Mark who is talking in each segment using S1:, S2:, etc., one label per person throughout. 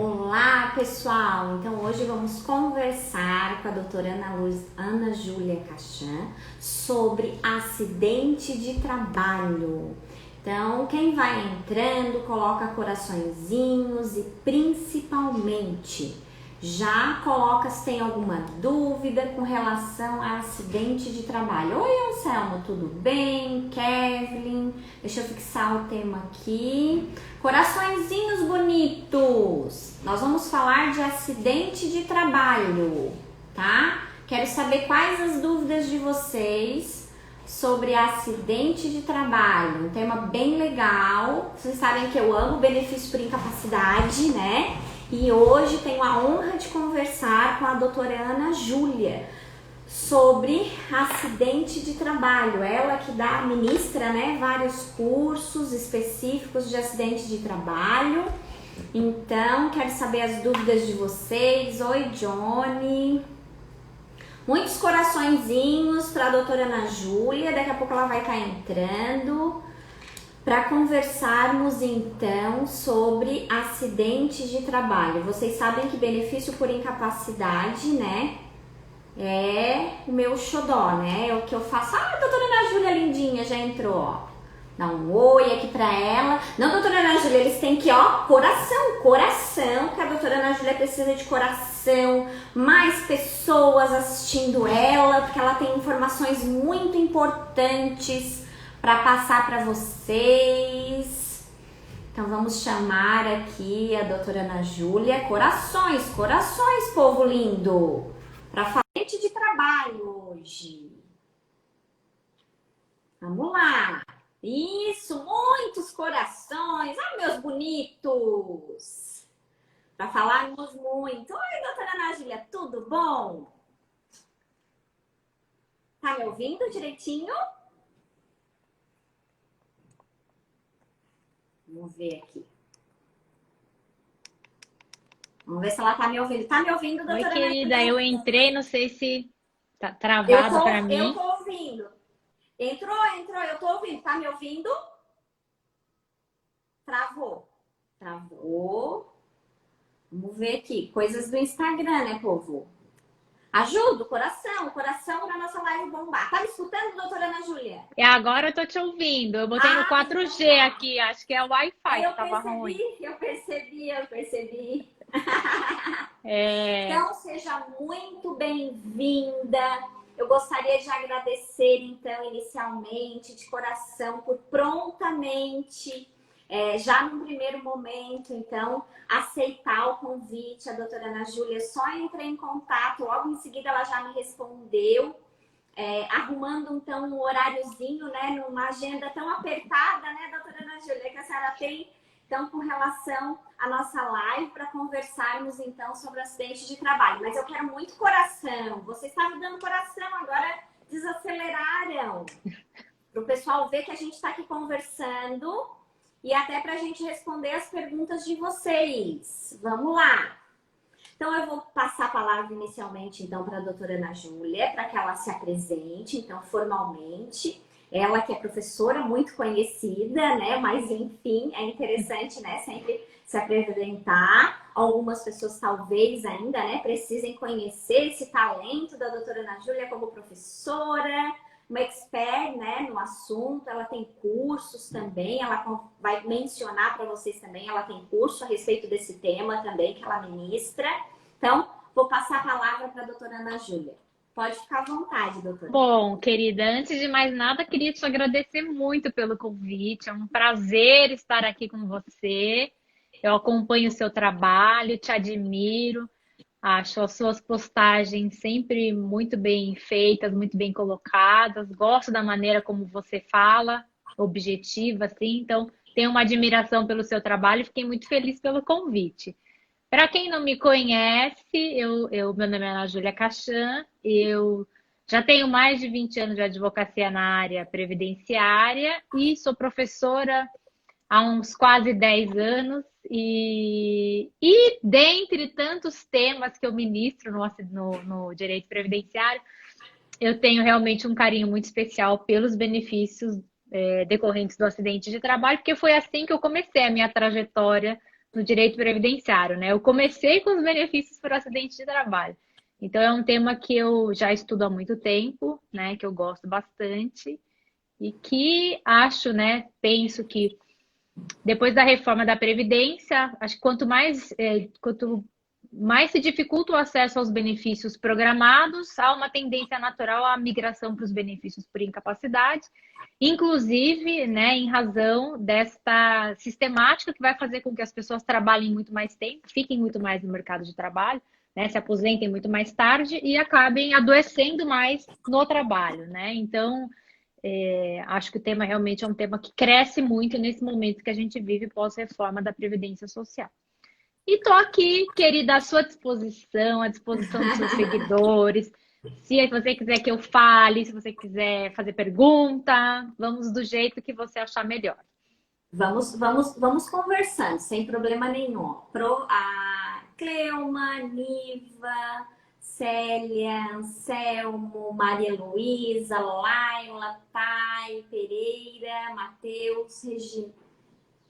S1: Olá, pessoal! Então, hoje vamos conversar com a doutora Ana Júlia Cachan sobre acidente de trabalho. Então, quem vai entrando, coloca coraçõezinhos e principalmente já coloca se tem alguma dúvida com relação a acidente de trabalho. Oi, Anselmo, tudo bem? Kevin, deixa eu fixar o tema aqui. Coraçõezinhos bonitos. Nós vamos falar de acidente de trabalho, tá? Quero saber quais as dúvidas de vocês sobre acidente de trabalho. Um tema bem legal. Vocês sabem que eu amo benefício por incapacidade, né? E hoje tenho a honra de conversar com a doutora Ana Júlia sobre acidente de trabalho. Ela que ministra, né, vários cursos específicos de acidente de trabalho. Então, quero saber as dúvidas de vocês. Oi, Johnny. Muitos coraçõezinhos para a doutora Ana Júlia. Daqui a pouco ela vai estar entrando para conversarmos então sobre acidente de trabalho. Vocês sabem que benefício por incapacidade, né, é o meu xodó, né? É o que eu faço. Ah, a doutora Ana Júlia lindinha já entrou, ó. Dá um oi aqui pra ela. Não, doutora Ana Júlia, eles têm que, ó, coração, que a doutora Ana Júlia precisa de coração, mais pessoas assistindo ela, porque ela tem informações muito importantes para passar para vocês. Então vamos chamar aqui a doutora Ana Júlia. Corações, povo lindo, para falar de trabalho hoje. Vamos lá. Isso, muitos corações. Ai, meus bonitos. Para falarmos muito. Oi, doutora Ana Júlia, tudo bom? Tá me ouvindo direitinho? Vamos ver aqui. Vamos ver se ela tá me ouvindo. Tá me ouvindo, doutora
S2: Oi,
S1: Ana
S2: querida,
S1: Júlia?
S2: eu entrei, não sei se tá travado para
S1: Eu
S2: mim.
S1: tô ouvindo. Entrou, eu tô ouvindo. Tá me ouvindo? Travou. Vamos ver aqui. Coisas do Instagram, né, povo? Ajuda, coração pra nossa live bombar. Tá me escutando, doutora Ana Júlia?
S2: E agora eu tô te ouvindo. Eu botei no
S1: Então
S2: 4G
S1: tá.
S2: aqui, acho que é o Wi-Fi que
S1: Eu
S2: tava ruim.
S1: percebi.
S2: É,
S1: Então, seja muito bem-vinda. Eu gostaria de agradecer, então, inicialmente, de coração, por prontamente, já no primeiro momento, então, aceitar o convite. A doutora Ana Júlia só entrei em contato, logo em seguida ela já me respondeu, arrumando, então, um horáriozinho, né, numa agenda tão apertada, né, doutora Ana Júlia, que a senhora tem. Então, com relação à nossa live, para conversarmos, então, sobre acidente de trabalho. Mas eu quero muito coração. Vocês estavam dando coração, agora desaceleraram. Para o pessoal ver que a gente está aqui conversando e até para a gente responder as perguntas de vocês. Vamos lá. Então, eu vou passar a palavra inicialmente, então, para a doutora Ana Júlia, para que ela se apresente, então, formalmente. Ela que é professora muito conhecida, né? Mas, enfim, é interessante, né? Sempre se apresentar. Algumas pessoas, talvez, ainda, né? Precisem conhecer esse talento da doutora Ana Júlia como professora, uma expert, né? No assunto. Ela tem cursos também. Ela vai mencionar para vocês também. Ela tem curso a respeito desse tema também, que ela ministra. Então, vou passar a palavra para a doutora Ana Júlia. Pode ficar à vontade, doutora.
S2: bom, querida, antes de mais nada, queria te agradecer muito pelo convite. É um prazer estar aqui com você. Eu acompanho o seu trabalho, te admiro. Acho as suas postagens sempre muito bem feitas, muito bem colocadas. Gosto da maneira como você fala, objetiva, assim. Então, tenho uma admiração pelo seu trabalho e fiquei muito feliz pelo convite. Para quem não me conhece, meu nome é Ana Júlia Cachan, eu já tenho mais de 20 anos de advocacia na área previdenciária e sou professora há uns quase 10 anos. E dentre tantos temas que eu ministro no direito previdenciário, eu tenho realmente um carinho muito especial pelos benefícios decorrentes do acidente de trabalho, porque foi assim que eu comecei a minha trajetória no direito previdenciário, né? Eu comecei com os benefícios por acidente de trabalho. Então, é um tema que eu já estudo há muito tempo, né? Que eu gosto bastante e que acho, né? Penso que depois da reforma da Previdência, acho que quanto mais se dificulta o acesso aos benefícios programados, há uma tendência natural à migração para os benefícios por incapacidade, inclusive, né, em razão desta sistemática que vai fazer com que as pessoas trabalhem muito mais tempo, fiquem muito mais no mercado de trabalho, né, se aposentem muito mais tarde e acabem adoecendo mais no trabalho, né? Então, acho que o tema realmente é um tema que cresce muito nesse momento que a gente vive pós-reforma da Previdência Social. E estou aqui, querida, à sua disposição, à disposição dos seus seguidores. Se você quiser que eu fale, se você quiser fazer pergunta, vamos do jeito que você achar melhor.
S1: Vamos conversando, sem problema nenhum. A Cleuma, Niva, Célia, Anselmo, Maria Luísa, Laila, Thay, Pereira, Matheus,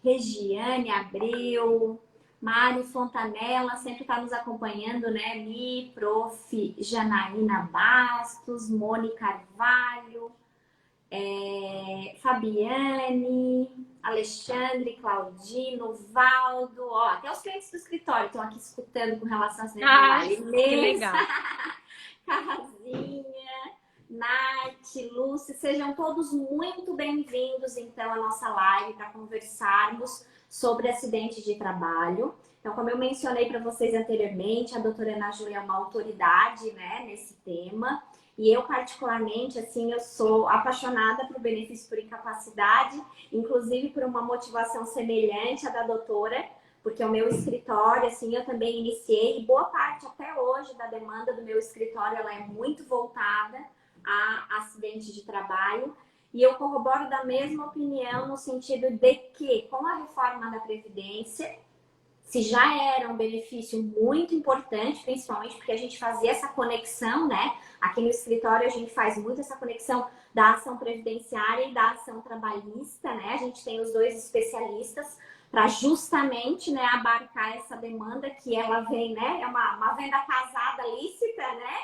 S1: Regiane Abreu, Mário Fontanella, sempre está nos acompanhando, né? Mi, Prof. Janaína Bastos, Mônica Carvalho, Fabiane, Alexandre, Claudino, Valdo, ó, até os clientes do escritório estão aqui escutando com relação a
S2: Ai, que legal.
S1: Carrazinha, Nath, Lúcia, sejam todos muito bem-vindos, então, à nossa live para conversarmos sobre acidente de trabalho. Então, como eu mencionei para vocês anteriormente, a doutora Ana Júlia é uma autoridade, né, nesse tema. E eu, particularmente, assim, eu sou apaixonada por benefício por incapacidade, inclusive por uma motivação semelhante à da doutora, porque o meu escritório, assim, eu também iniciei, e boa parte até hoje da demanda do meu escritório, ela é muito voltada a acidente de trabalho. E eu corroboro da mesma opinião no sentido de que, com a reforma da Previdência, se já era um benefício muito importante, principalmente porque a gente fazia essa conexão, né? Aqui no escritório a gente faz muito essa conexão da ação previdenciária e da ação trabalhista, né? A gente tem os dois especialistas para justamente, né, abarcar essa demanda que ela vem, né? É uma venda casada lícita, né?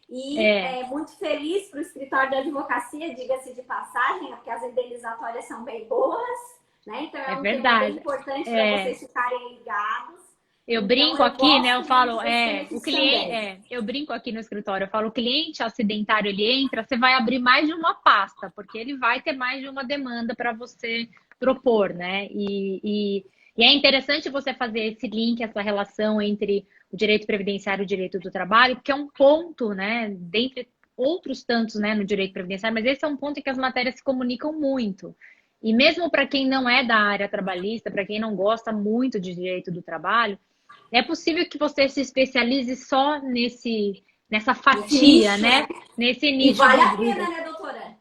S1: E é muito feliz para o escritório de advocacia, diga-se de passagem, porque as indenizatórias são bem boas. Né? Então é um tema bem importante para vocês ficarem ligados.
S2: Eu
S1: então,
S2: brinco aqui, né? Eu falo,
S1: o cliente,
S2: eu brinco aqui no escritório, eu falo, o cliente acidentário, ele entra, você vai abrir mais de uma pasta, porque ele vai ter mais de uma demanda para você propor, né? E é interessante você fazer esse link, essa relação entre o direito previdenciário e o direito do trabalho, porque é um ponto, né? Dentre outros tantos, né, no direito previdenciário, mas esse é um ponto em que as matérias se comunicam muito. E mesmo para quem não é da área trabalhista, para quem não gosta muito de direito do trabalho, é possível que você se especialize só nessa fatia, né? Nesse nicho.
S1: E vale a pena, né, doutora?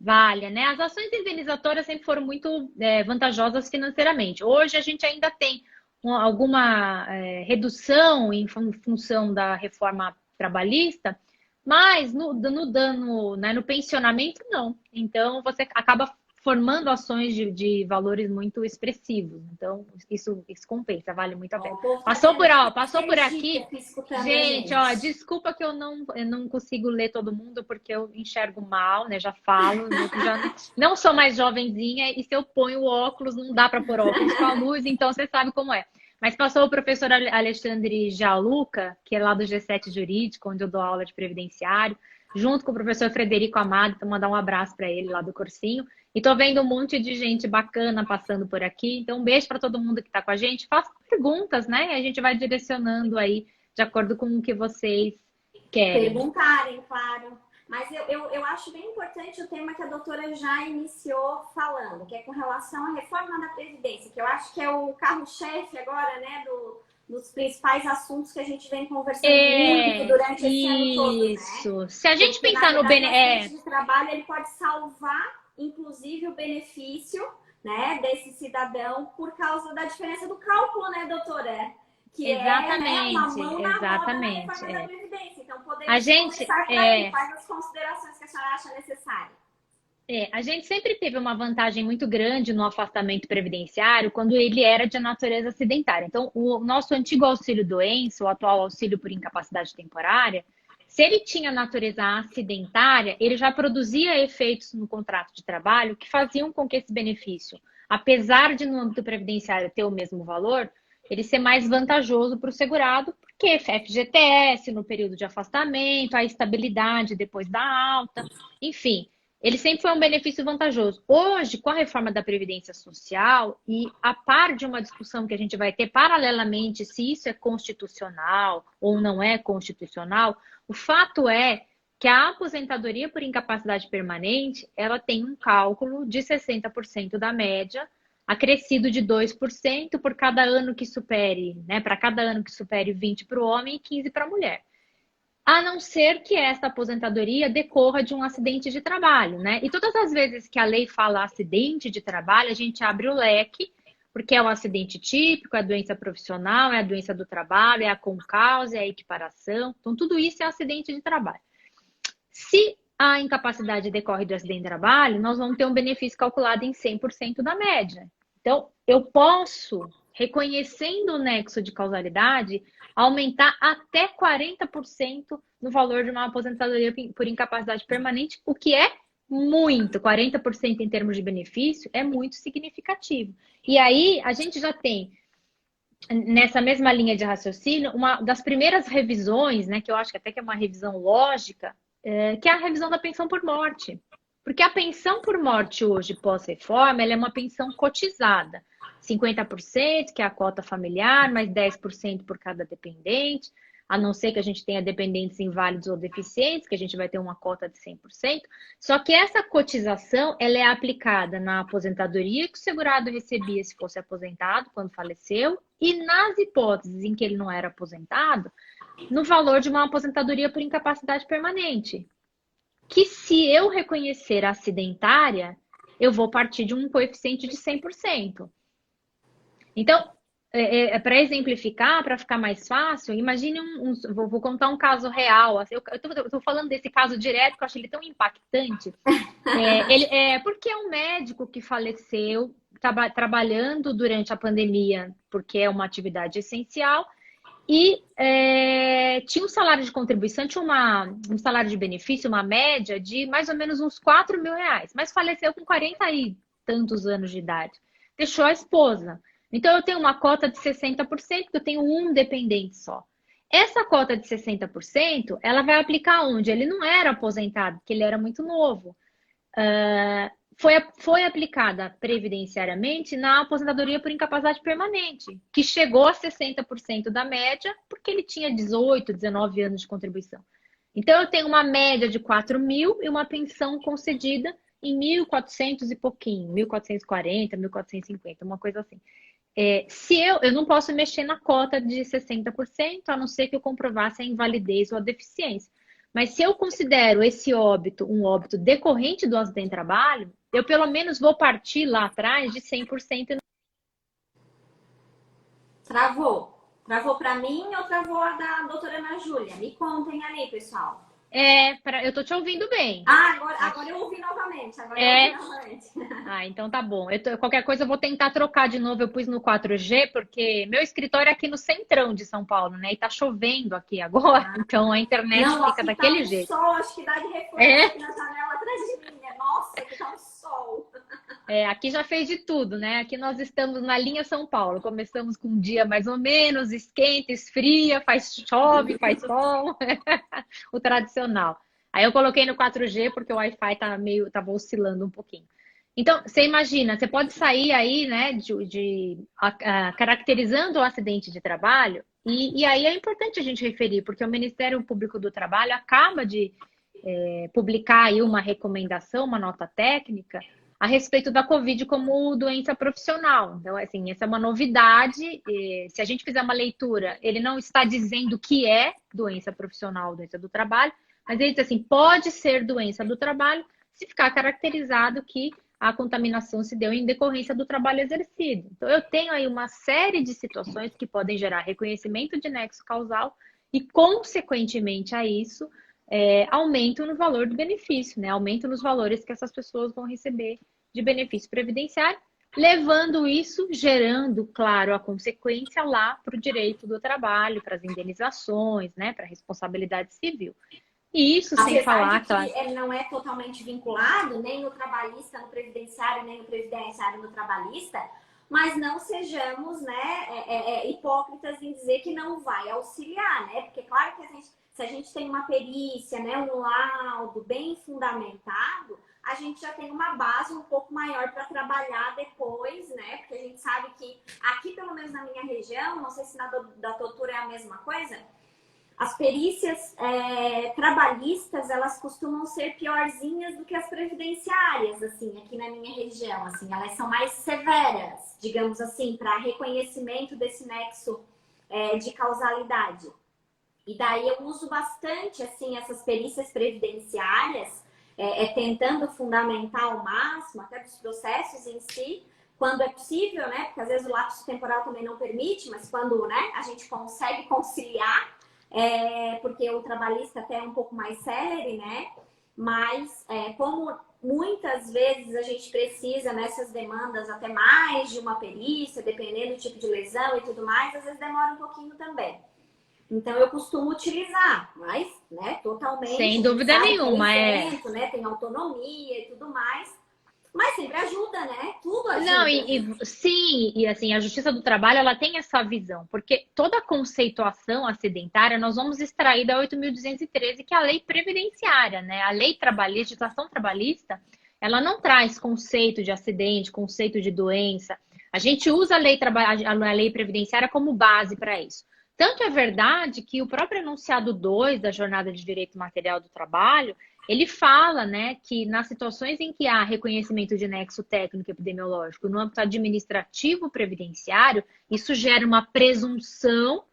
S2: Vale, né? As ações indenizatórias sempre foram muito vantajosas financeiramente. Hoje a gente ainda tem alguma redução em função da reforma trabalhista, mas no dano, né, no pensionamento, não. Então, você acaba formando ações de valores muito expressivos. Então, isso compensa, vale muito a pena. Passou por aqui. Gente, ó, desculpa que eu não consigo ler todo mundo, porque eu enxergo mal, né? Já falo, não sou mais jovenzinha, e se eu ponho o óculos, não dá para pôr óculos com a luz, então você sabe como é. Mas passou o professor Alexandre Jaluca, que é lá do G7 Jurídico, onde eu dou aula de previdenciário, junto com o professor Frederico Amado, então mandar um abraço para ele lá do cursinho. E tô vendo um monte de gente bacana passando por aqui. Então, um beijo para todo mundo que está com a gente. Faça perguntas, né? E a gente vai direcionando aí de acordo com o que vocês querem.
S1: Perguntarem, claro. Mas eu acho bem importante o tema que a doutora já iniciou falando, que é com relação à reforma da Previdência, que eu acho que é o carro-chefe agora, né, dos principais assuntos que a gente vem conversando muito durante esse ano todo, né?
S2: Isso. Se a gente pensar no benefício
S1: de trabalho, ele pode salvar, inclusive, o benefício, né, desse cidadão por causa da diferença do cálculo, né, doutora? Que
S2: exatamente,
S1: uma mão na
S2: exatamente.
S1: Roda da Previdência. Então,
S2: a gente
S1: conversar com ele, quais as considerações que a senhora acha necessárias?
S2: A gente sempre teve uma vantagem muito grande no afastamento previdenciário quando ele era de natureza acidentária. Então, o nosso antigo auxílio-doença, o atual auxílio por incapacidade temporária, se ele tinha natureza acidentária, ele já produzia efeitos no contrato de trabalho que faziam com que esse benefício, apesar de no âmbito previdenciário ter o mesmo valor, ele ser mais vantajoso para o segurado, porque FGTS no período de afastamento, a estabilidade depois da alta, enfim. Ele sempre foi um benefício vantajoso. Hoje, com a reforma da Previdência Social, e a par de uma discussão que a gente vai ter paralelamente se isso é constitucional ou não é constitucional, o fato é que a aposentadoria por incapacidade permanente, ela tem um cálculo de 60% da média, acrescido de 2% por cada ano que supere, né? Para cada ano que supere 20 para o homem e 15 para a mulher, a não ser que esta aposentadoria decorra de um acidente de trabalho, né? E todas as vezes que a lei fala acidente de trabalho, a gente abre o leque, porque é o acidente típico, é a doença profissional, é a doença do trabalho, é a concausa, é a equiparação. Então, tudo isso é acidente de trabalho. Se a incapacidade decorre do acidente de trabalho, nós vamos ter um benefício calculado em 100% da média. Então, eu posso, reconhecendo o nexo de causalidade, aumentar até 40% no valor de uma aposentadoria por incapacidade permanente, o que é muito, 40% em termos de benefício é muito significativo. E aí a gente já tem, nessa mesma linha de raciocínio, uma das primeiras revisões, né, que eu acho que até que é uma revisão lógica, que é a revisão da pensão por morte. Porque a pensão por morte hoje, pós-reforma, ela é uma pensão cotizada. 50%, que é a cota familiar, mais 10% por cada dependente, a não ser que a gente tenha dependentes inválidos ou deficientes, que a gente vai ter uma cota de 100%. Só que essa cotização, ela é aplicada na aposentadoria que o segurado recebia se fosse aposentado quando faleceu e nas hipóteses em que ele não era aposentado, no valor de uma aposentadoria por incapacidade permanente. Que se eu reconhecer acidentária, eu vou partir de um coeficiente de 100%. Então, para exemplificar, para ficar mais fácil, imagine vou contar um caso real. Assim, eu estou falando desse caso direto, porque eu acho ele tão impactante. Porque é um médico que faleceu trabalhando durante a pandemia, porque é uma atividade essencial, e tinha um salário de contribuição, tinha um salário de benefício, uma média de mais ou menos uns 4 mil reais, mas faleceu com 40 e tantos anos de idade. Deixou a esposa. Então, eu tenho uma cota de 60%, porque eu tenho um dependente só. Essa cota de 60%, ela vai aplicar onde? Ele não era aposentado, porque ele era muito novo. Foi aplicada previdenciariamente na aposentadoria por incapacidade permanente, que chegou a 60% da média, porque ele tinha 18, 19 anos de contribuição. Então, eu tenho uma média de 4 mil e uma pensão concedida em 1.400 e pouquinho, 1.440, 1.450, uma coisa assim. Se eu não posso mexer na cota de 60%, a não ser que eu comprovasse a invalidez ou a deficiência. Mas se eu considero esse óbito um óbito decorrente do acidente de trabalho, eu pelo menos vou partir lá atrás de 100%.
S1: Travou. Travou para mim ou travou a da doutora Ana Júlia? Me contem ali, pessoal.
S2: Eu tô te ouvindo bem.
S1: Agora eu ouvi novamente.
S2: Então tá bom. Qualquer coisa eu vou tentar trocar de novo. Eu pus no 4G, porque meu escritório é aqui no centrão de São Paulo, né? E tá chovendo aqui agora, então a internet fica daquele jeito.
S1: Sol, acho que dá de reflexo aqui na janela atrás de mim, né? Nossa, aqui tá um sol.
S2: Aqui já fez de tudo, né? Aqui nós estamos na linha São Paulo. Começamos com um dia mais ou menos, esquenta, esfria, chove, faz sol. O tradicional. Aí eu coloquei no 4G porque o Wi-Fi tava oscilando um pouquinho. Então, você imagina, você pode sair aí, né, caracterizando o acidente de trabalho, e aí é importante a gente referir, porque o Ministério Público do Trabalho acaba de publicar aí uma recomendação, uma nota técnica, a respeito da Covid como doença profissional. Então, assim, essa é uma novidade. Se a gente fizer uma leitura, ele não está dizendo que é doença profissional, doença do trabalho, mas ele diz assim, pode ser doença do trabalho se ficar caracterizado que a contaminação se deu em decorrência do trabalho exercido. Então, eu tenho aí uma série de situações que podem gerar reconhecimento de nexo causal e, consequentemente a isso, aumento no valor do benefício, né? Aumento nos valores que essas pessoas vão receber de benefício previdenciário, levando isso, gerando, claro, a consequência lá para o direito do trabalho, para as indenizações, né? Para a responsabilidade civil. E isso sem
S1: Apesar de
S2: falar,
S1: que
S2: claro.
S1: ele não é totalmente vinculado, nem no trabalhista, no previdenciário, nem no previdenciário, no trabalhista, mas não sejamos, né, hipócritas em dizer que não vai auxiliar, né? Porque claro que se a gente tem uma perícia, né, um laudo bem fundamentado, a gente já tem uma base um pouco maior para trabalhar depois, né? Porque a gente sabe que aqui, pelo menos na minha região, não sei se na da doutora é a mesma coisa, as perícias trabalhistas, elas costumam ser piorzinhas do que as previdenciárias, assim, aqui na minha região, assim, elas são mais severas, digamos assim, para reconhecimento desse nexo de causalidade. E daí eu uso bastante, assim, essas perícias previdenciárias, tentando fundamentar ao máximo, até dos processos em si, quando é possível, né, porque às vezes o lapso temporal também não permite, mas quando, né, a gente consegue conciliar, porque o trabalhista até é um pouco mais célere, né? Mas como muitas vezes a gente precisa nessas demandas até mais de uma perícia, dependendo do tipo de lesão e tudo mais, às vezes demora um pouquinho também. Então eu costumo utilizar, mas, né, totalmente,
S2: Sem
S1: a gente
S2: dúvida
S1: sabe que
S2: nenhuma,
S1: é isento, né? Tem autonomia e tudo mais, mas sempre ajuda, né? Tudo
S2: Não,
S1: ajuda.
S2: sim, e assim, a Justiça do Trabalho, ela tem essa visão, porque toda conceituação acidentária nós vamos extrair da 8.213, que é a lei previdenciária, né? A lei trabalhista, legislação trabalhista, ela não traz conceito de acidente, conceito de doença. A gente usa a lei previdenciária como base para isso. Tanto é verdade que o próprio enunciado 2 da Jornada de Direito Material do Trabalho, ele fala, né, que nas situações em que há reconhecimento de nexo técnico epidemiológico no âmbito administrativo previdenciário, isso gera uma presunção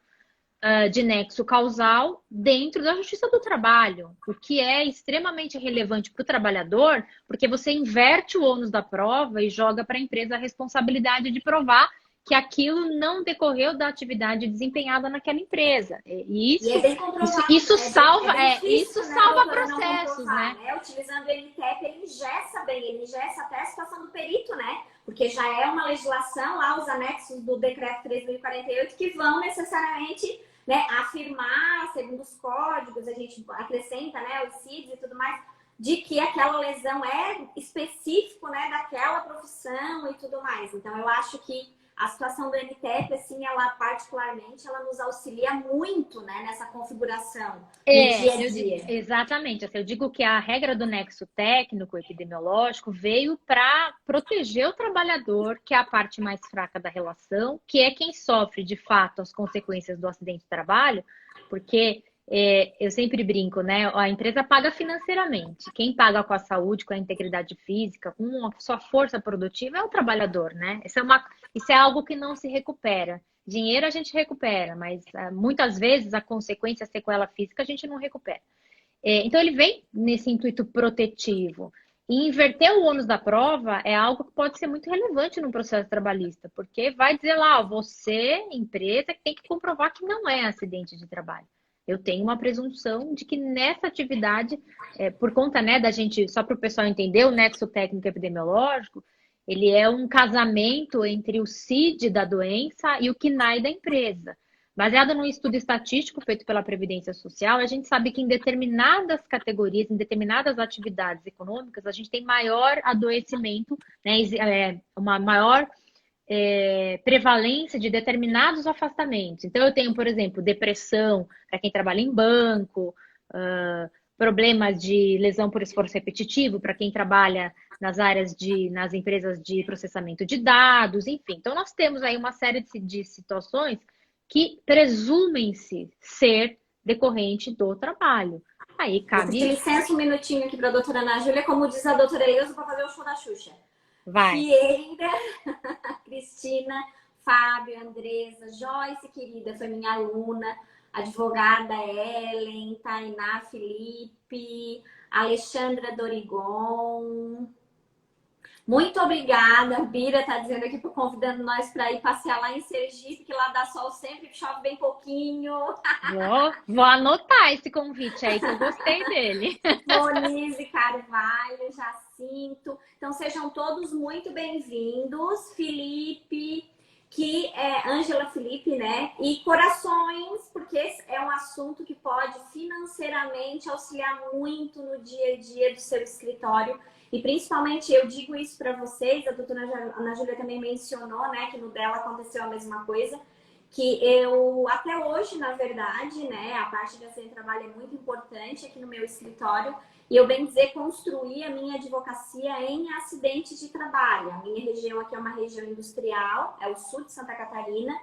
S2: de nexo causal dentro da Justiça do Trabalho, o que é extremamente relevante para o trabalhador, porque você inverte o ônus da prova e joga para a empresa a responsabilidade de provar que aquilo não decorreu da atividade desempenhada naquela empresa. E
S1: E é bem comprovado,
S2: isso salva,
S1: bem difícil,
S2: isso
S1: né,
S2: salva
S1: doutora, não
S2: processos,
S1: comprovar,
S2: né?
S1: né? Utilizando o NTEP, ele ingessa bem, ele ingessa até a situação do perito, né? Porque já é uma legislação, lá os anexos do decreto 3.048, que vão necessariamente, né, afirmar, segundo os códigos, a gente acrescenta, né, os CIDs e tudo mais, de que aquela lesão é específico, né, daquela profissão e tudo mais. Então, eu acho que a situação do NTEP, assim, ela particularmente, ela nos auxilia muito, né, nessa configuração no dia a dia.
S2: Exatamente. Assim, eu digo que a regra do nexo técnico epidemiológico veio para proteger o trabalhador, que é a parte mais fraca da relação, que é quem sofre de fato as consequências do acidente de trabalho, porque eu sempre brinco, né? A empresa paga financeiramente. Quem paga com a saúde, com a integridade física, com a sua força produtiva é o trabalhador, né? Isso é algo que não se recupera. Dinheiro a gente recupera, mas muitas vezes a consequência, a sequela física, a gente não recupera. Então ele vem nesse intuito protetivo. E inverter o ônus da prova é algo que pode ser muito relevante no processo trabalhista, porque vai dizer lá, ó, você, empresa, que tem que comprovar que não é acidente de trabalho. Eu tenho uma presunção de que nessa atividade, por conta, né, da gente, só para o pessoal entender, o nexo técnico epidemiológico, ele é um casamento entre o CID da doença e o CNAE da empresa. Baseado num estudo estatístico feito pela Previdência Social, a gente sabe que em determinadas categorias, em determinadas atividades econômicas, a gente tem maior adoecimento, né, uma maior prevalência de determinados afastamentos. Então, eu tenho, por exemplo, depressão para quem trabalha em banco, problemas de lesão por esforço repetitivo para quem trabalha nas empresas de processamento de dados, enfim. Então, nós temos aí uma série de situações que presumem-se ser decorrente do trabalho. Aí
S1: Vou pedir
S2: cabe.
S1: licença um minutinho aqui para a doutora Ana Júlia, como diz a doutora Eleusa, para fazer o show da Xuxa.
S2: Vai.
S1: Fieira, Cristina, Fábio, Andresa, Joyce, querida, foi minha aluna, advogada Ellen, Tainá Felipe, Alexandra Dorigon, Muito obrigada. A Bira tá dizendo aqui, convidando nós para ir passear lá em Sergipe, que lá dá sol sempre, chove bem pouquinho.
S2: Vou anotar esse convite aí, que eu gostei dele.
S1: Monize Carvalho, Jacinto. Então sejam todos muito bem-vindos. Felipe, que é Ângela Felipe, né? E corações, porque esse é um assunto que pode financeiramente auxiliar muito no dia a dia do seu escritório. E principalmente eu digo isso para vocês, a doutora Ana Júlia também mencionou, né, que no dela aconteceu a mesma coisa, que eu, até hoje, na verdade, né, a parte de acidente de trabalho é muito importante aqui no meu escritório, e eu, bem dizer, construí a minha advocacia em acidentes de trabalho. A minha região aqui é uma região industrial, é o sul de Santa Catarina,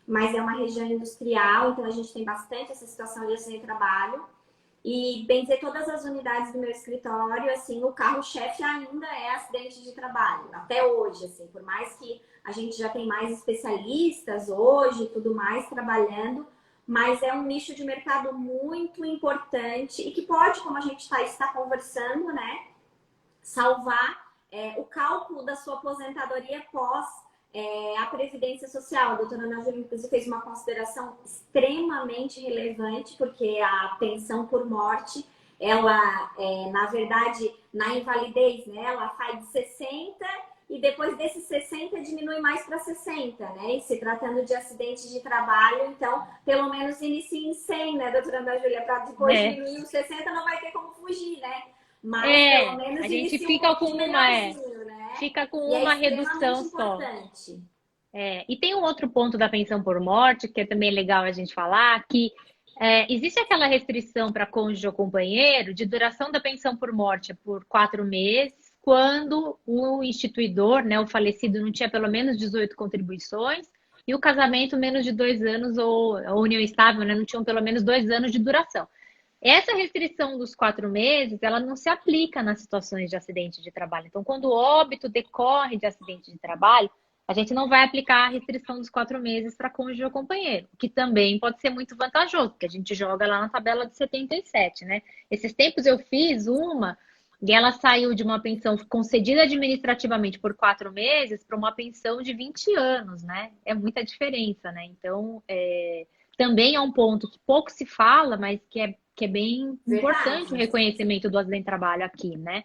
S1: mas é uma região industrial, então a gente tem bastante essa situação de acidente de trabalho. E, bem dizer, todas as unidades do meu escritório, assim, o carro-chefe ainda é acidente de trabalho, até hoje, assim, por mais que a gente já tem mais especialistas hoje e tudo mais trabalhando, mas é um nicho de mercado muito importante e que pode, como a gente está conversando, né, salvar o cálculo da sua aposentadoria pós a Previdência Social. A doutora Ana Júlia, inclusive, fez uma consideração extremamente relevante, porque a pensão por morte, ela, na verdade, na invalidez, né, ela faz de 60 e depois desses 60 diminui mais para 60, né? E se tratando de acidente de trabalho, então, pelo menos inicia em 100, né, doutora Ana Júlia? Para depois diminuir os 60, não vai ter como fugir, né? Mas pelo menos
S2: A gente
S1: inicia um
S2: fica com
S1: pouquinho
S2: uma,
S1: melhorzinho, né?
S2: fica com
S1: E é
S2: uma
S1: extremamente
S2: redução só.
S1: importante.
S2: E tem um outro ponto da pensão por morte, que é também legal a gente falar, que existe aquela restrição para cônjuge ou companheiro de duração da pensão por morte por 4 meses, quando o instituidor, né, o falecido, não tinha pelo menos 18 contribuições, e o casamento menos de 2 anos, ou a união estável, né, não tinham pelo menos 2 anos de duração. Essa restrição dos 4 meses, ela não se aplica nas situações de acidente de trabalho. Então, quando o óbito decorre de acidente de trabalho, a gente não vai aplicar a restrição dos 4 meses para cônjuge ou companheiro, que também pode ser muito vantajoso, porque a gente joga lá na tabela de 77, né? Esses tempos eu fiz uma e ela saiu de uma pensão concedida administrativamente por 4 meses para uma pensão de 20 anos, né? É muita diferença, né? Então, também é um ponto que pouco se fala, mas que é bem importante o
S1: Verdade.
S2: reconhecimento do acidente de trabalho aqui, né?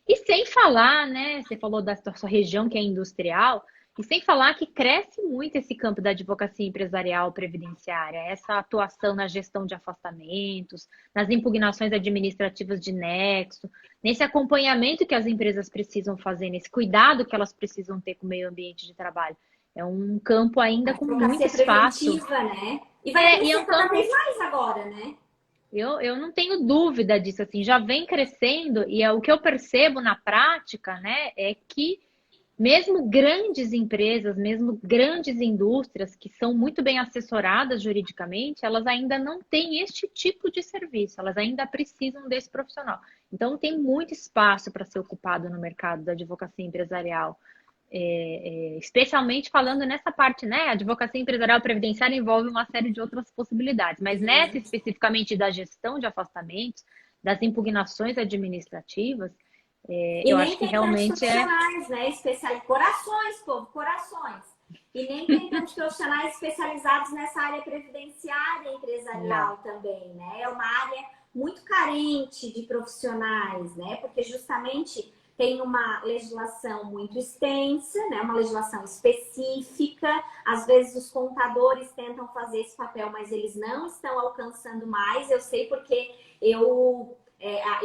S2: E sem falar, né? Você falou da sua região que é industrial, e sem falar que cresce muito esse campo da advocacia empresarial previdenciária, essa atuação na gestão de afastamentos, nas impugnações administrativas de nexo, nesse acompanhamento que as empresas precisam fazer, nesse cuidado que elas precisam ter com o meio ambiente de trabalho. É um campo ainda com muito
S1: Advocacia
S2: espaço.
S1: preventiva, né? E vai
S2: E é
S1: crescer
S2: um
S1: cada
S2: campo.
S1: vez mais agora, né?
S2: Eu não tenho dúvida disso, assim, já vem crescendo, e o que eu percebo na prática, né, é que mesmo grandes empresas, mesmo grandes indústrias que são muito bem assessoradas juridicamente, elas ainda não têm este tipo de serviço, elas ainda precisam desse profissional. Então, tem muito espaço para ser ocupado no mercado da advocacia empresarial. Especialmente falando nessa parte, né? A advocacia empresarial previdenciária envolve uma série de outras possibilidades, mas nessa especificamente da gestão de afastamentos, das impugnações administrativas,
S1: E
S2: eu
S1: nem
S2: acho que
S1: tem tantos
S2: realmente
S1: profissionais, né? Especializados. Corações, povo, corações. E nem tem tantos profissionais especializados nessa área previdenciária
S2: não.
S1: empresarial também, né? É uma área muito carente de profissionais, né? Porque justamente tem uma legislação muito extensa, né? Uma legislação específica. Às vezes os contadores tentam fazer esse papel, mas eles não estão alcançando mais. Eu sei porque eu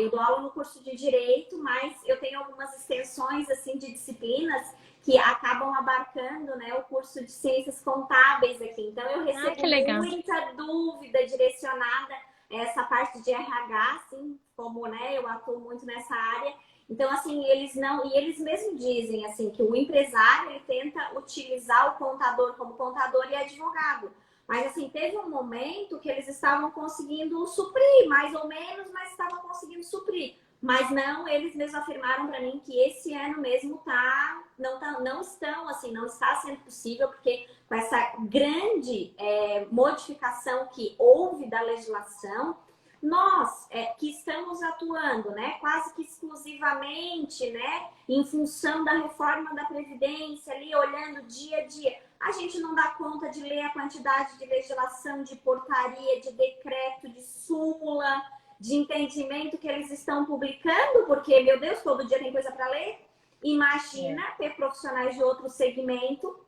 S1: dou aula no curso de Direito, mas eu tenho algumas extensões assim de disciplinas que acabam abarcando, né, o curso de Ciências Contábeis aqui. Então, eu
S2: Que
S1: recebo
S2: legal.
S1: muita dúvida direcionada a essa parte de RH, assim, como, né, eu atuo muito nessa área. Então, assim, eles não... E eles mesmos dizem, assim, que o empresário, ele tenta utilizar o contador como contador e advogado. Mas, assim, teve um momento que eles estavam conseguindo suprir, mais ou menos, mas estavam conseguindo suprir. Mas não, eles mesmos afirmaram para mim que esse ano mesmo não estão, assim, não está sendo possível, porque com essa grande modificação que houve da legislação, nós que estamos atuando, né, quase que exclusivamente, né, em função da reforma da Previdência, ali olhando dia a dia, a gente não dá conta de ler a quantidade de legislação, de portaria, de decreto, de súmula, de entendimento que eles estão publicando, porque, meu Deus, todo dia tem coisa para ler. Imagina ter profissionais de outro segmento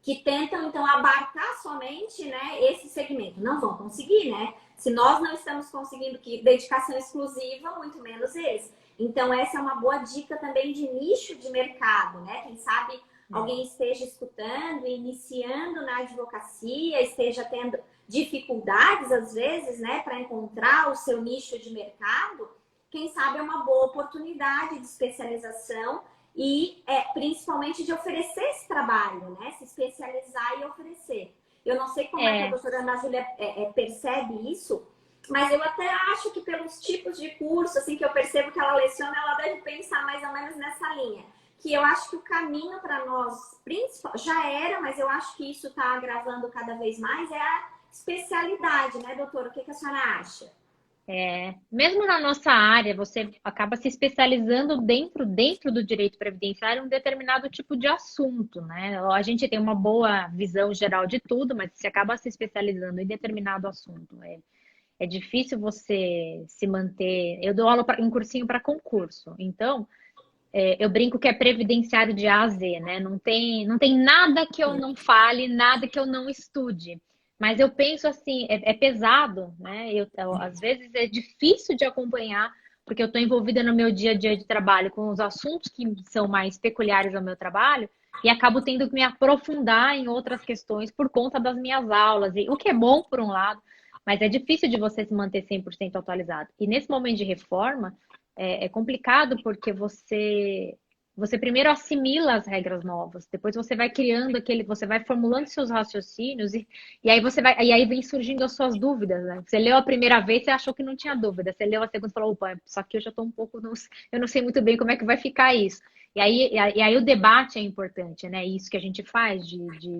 S1: que tentam, então, abarcar somente, né, esse segmento. Não vão conseguir, né? Se nós não estamos conseguindo que dedicação exclusiva, muito menos eles. Então, essa é uma boa dica também de nicho de mercado, né? Quem sabe alguém esteja escutando, iniciando na advocacia, esteja tendo dificuldades, às vezes, né, para encontrar o seu nicho de mercado. Quem sabe é uma boa oportunidade de especialização e principalmente de oferecer esse trabalho, né? Se especializar e oferecer. Eu não sei como é que a doutora Ana Júlia percebe isso, mas eu até acho que pelos tipos de curso assim, que eu percebo que ela leciona, ela deve pensar mais ou menos nessa linha. Que eu acho que o caminho para nós, já era, mas eu acho que isso está agravando cada vez mais, é a especialidade, né, doutora? O que a senhora acha?
S2: Mesmo na nossa área, você acaba se especializando dentro do direito previdenciário em um determinado tipo de assunto, né? A gente tem uma boa visão geral de tudo, mas você acaba se especializando em determinado assunto. É difícil você se manter. Eu dou aula em cursinho para concurso, então eu brinco que é previdenciário de A a Z, né? Não tem nada que eu não fale, nada que eu não estude. Mas eu penso assim, é pesado, né? Às vezes é difícil de acompanhar, porque eu estou envolvida no meu dia a dia de trabalho com os assuntos que são mais peculiares ao meu trabalho e acabo tendo que me aprofundar em outras questões por conta das minhas aulas, e o que é bom por um lado, mas é difícil de você se manter 100% atualizado. E nesse momento de reforma, é complicado porque você primeiro assimila as regras novas, depois você vai criando você vai formulando seus raciocínios e aí e aí vem surgindo as suas dúvidas, né? Você leu a primeira vez, você achou que não tinha dúvida. Você leu a segunda e falou, opa, só que eu já estou um pouco, eu não sei muito bem como é que vai ficar isso. E aí o debate é importante, né? Isso que a gente faz,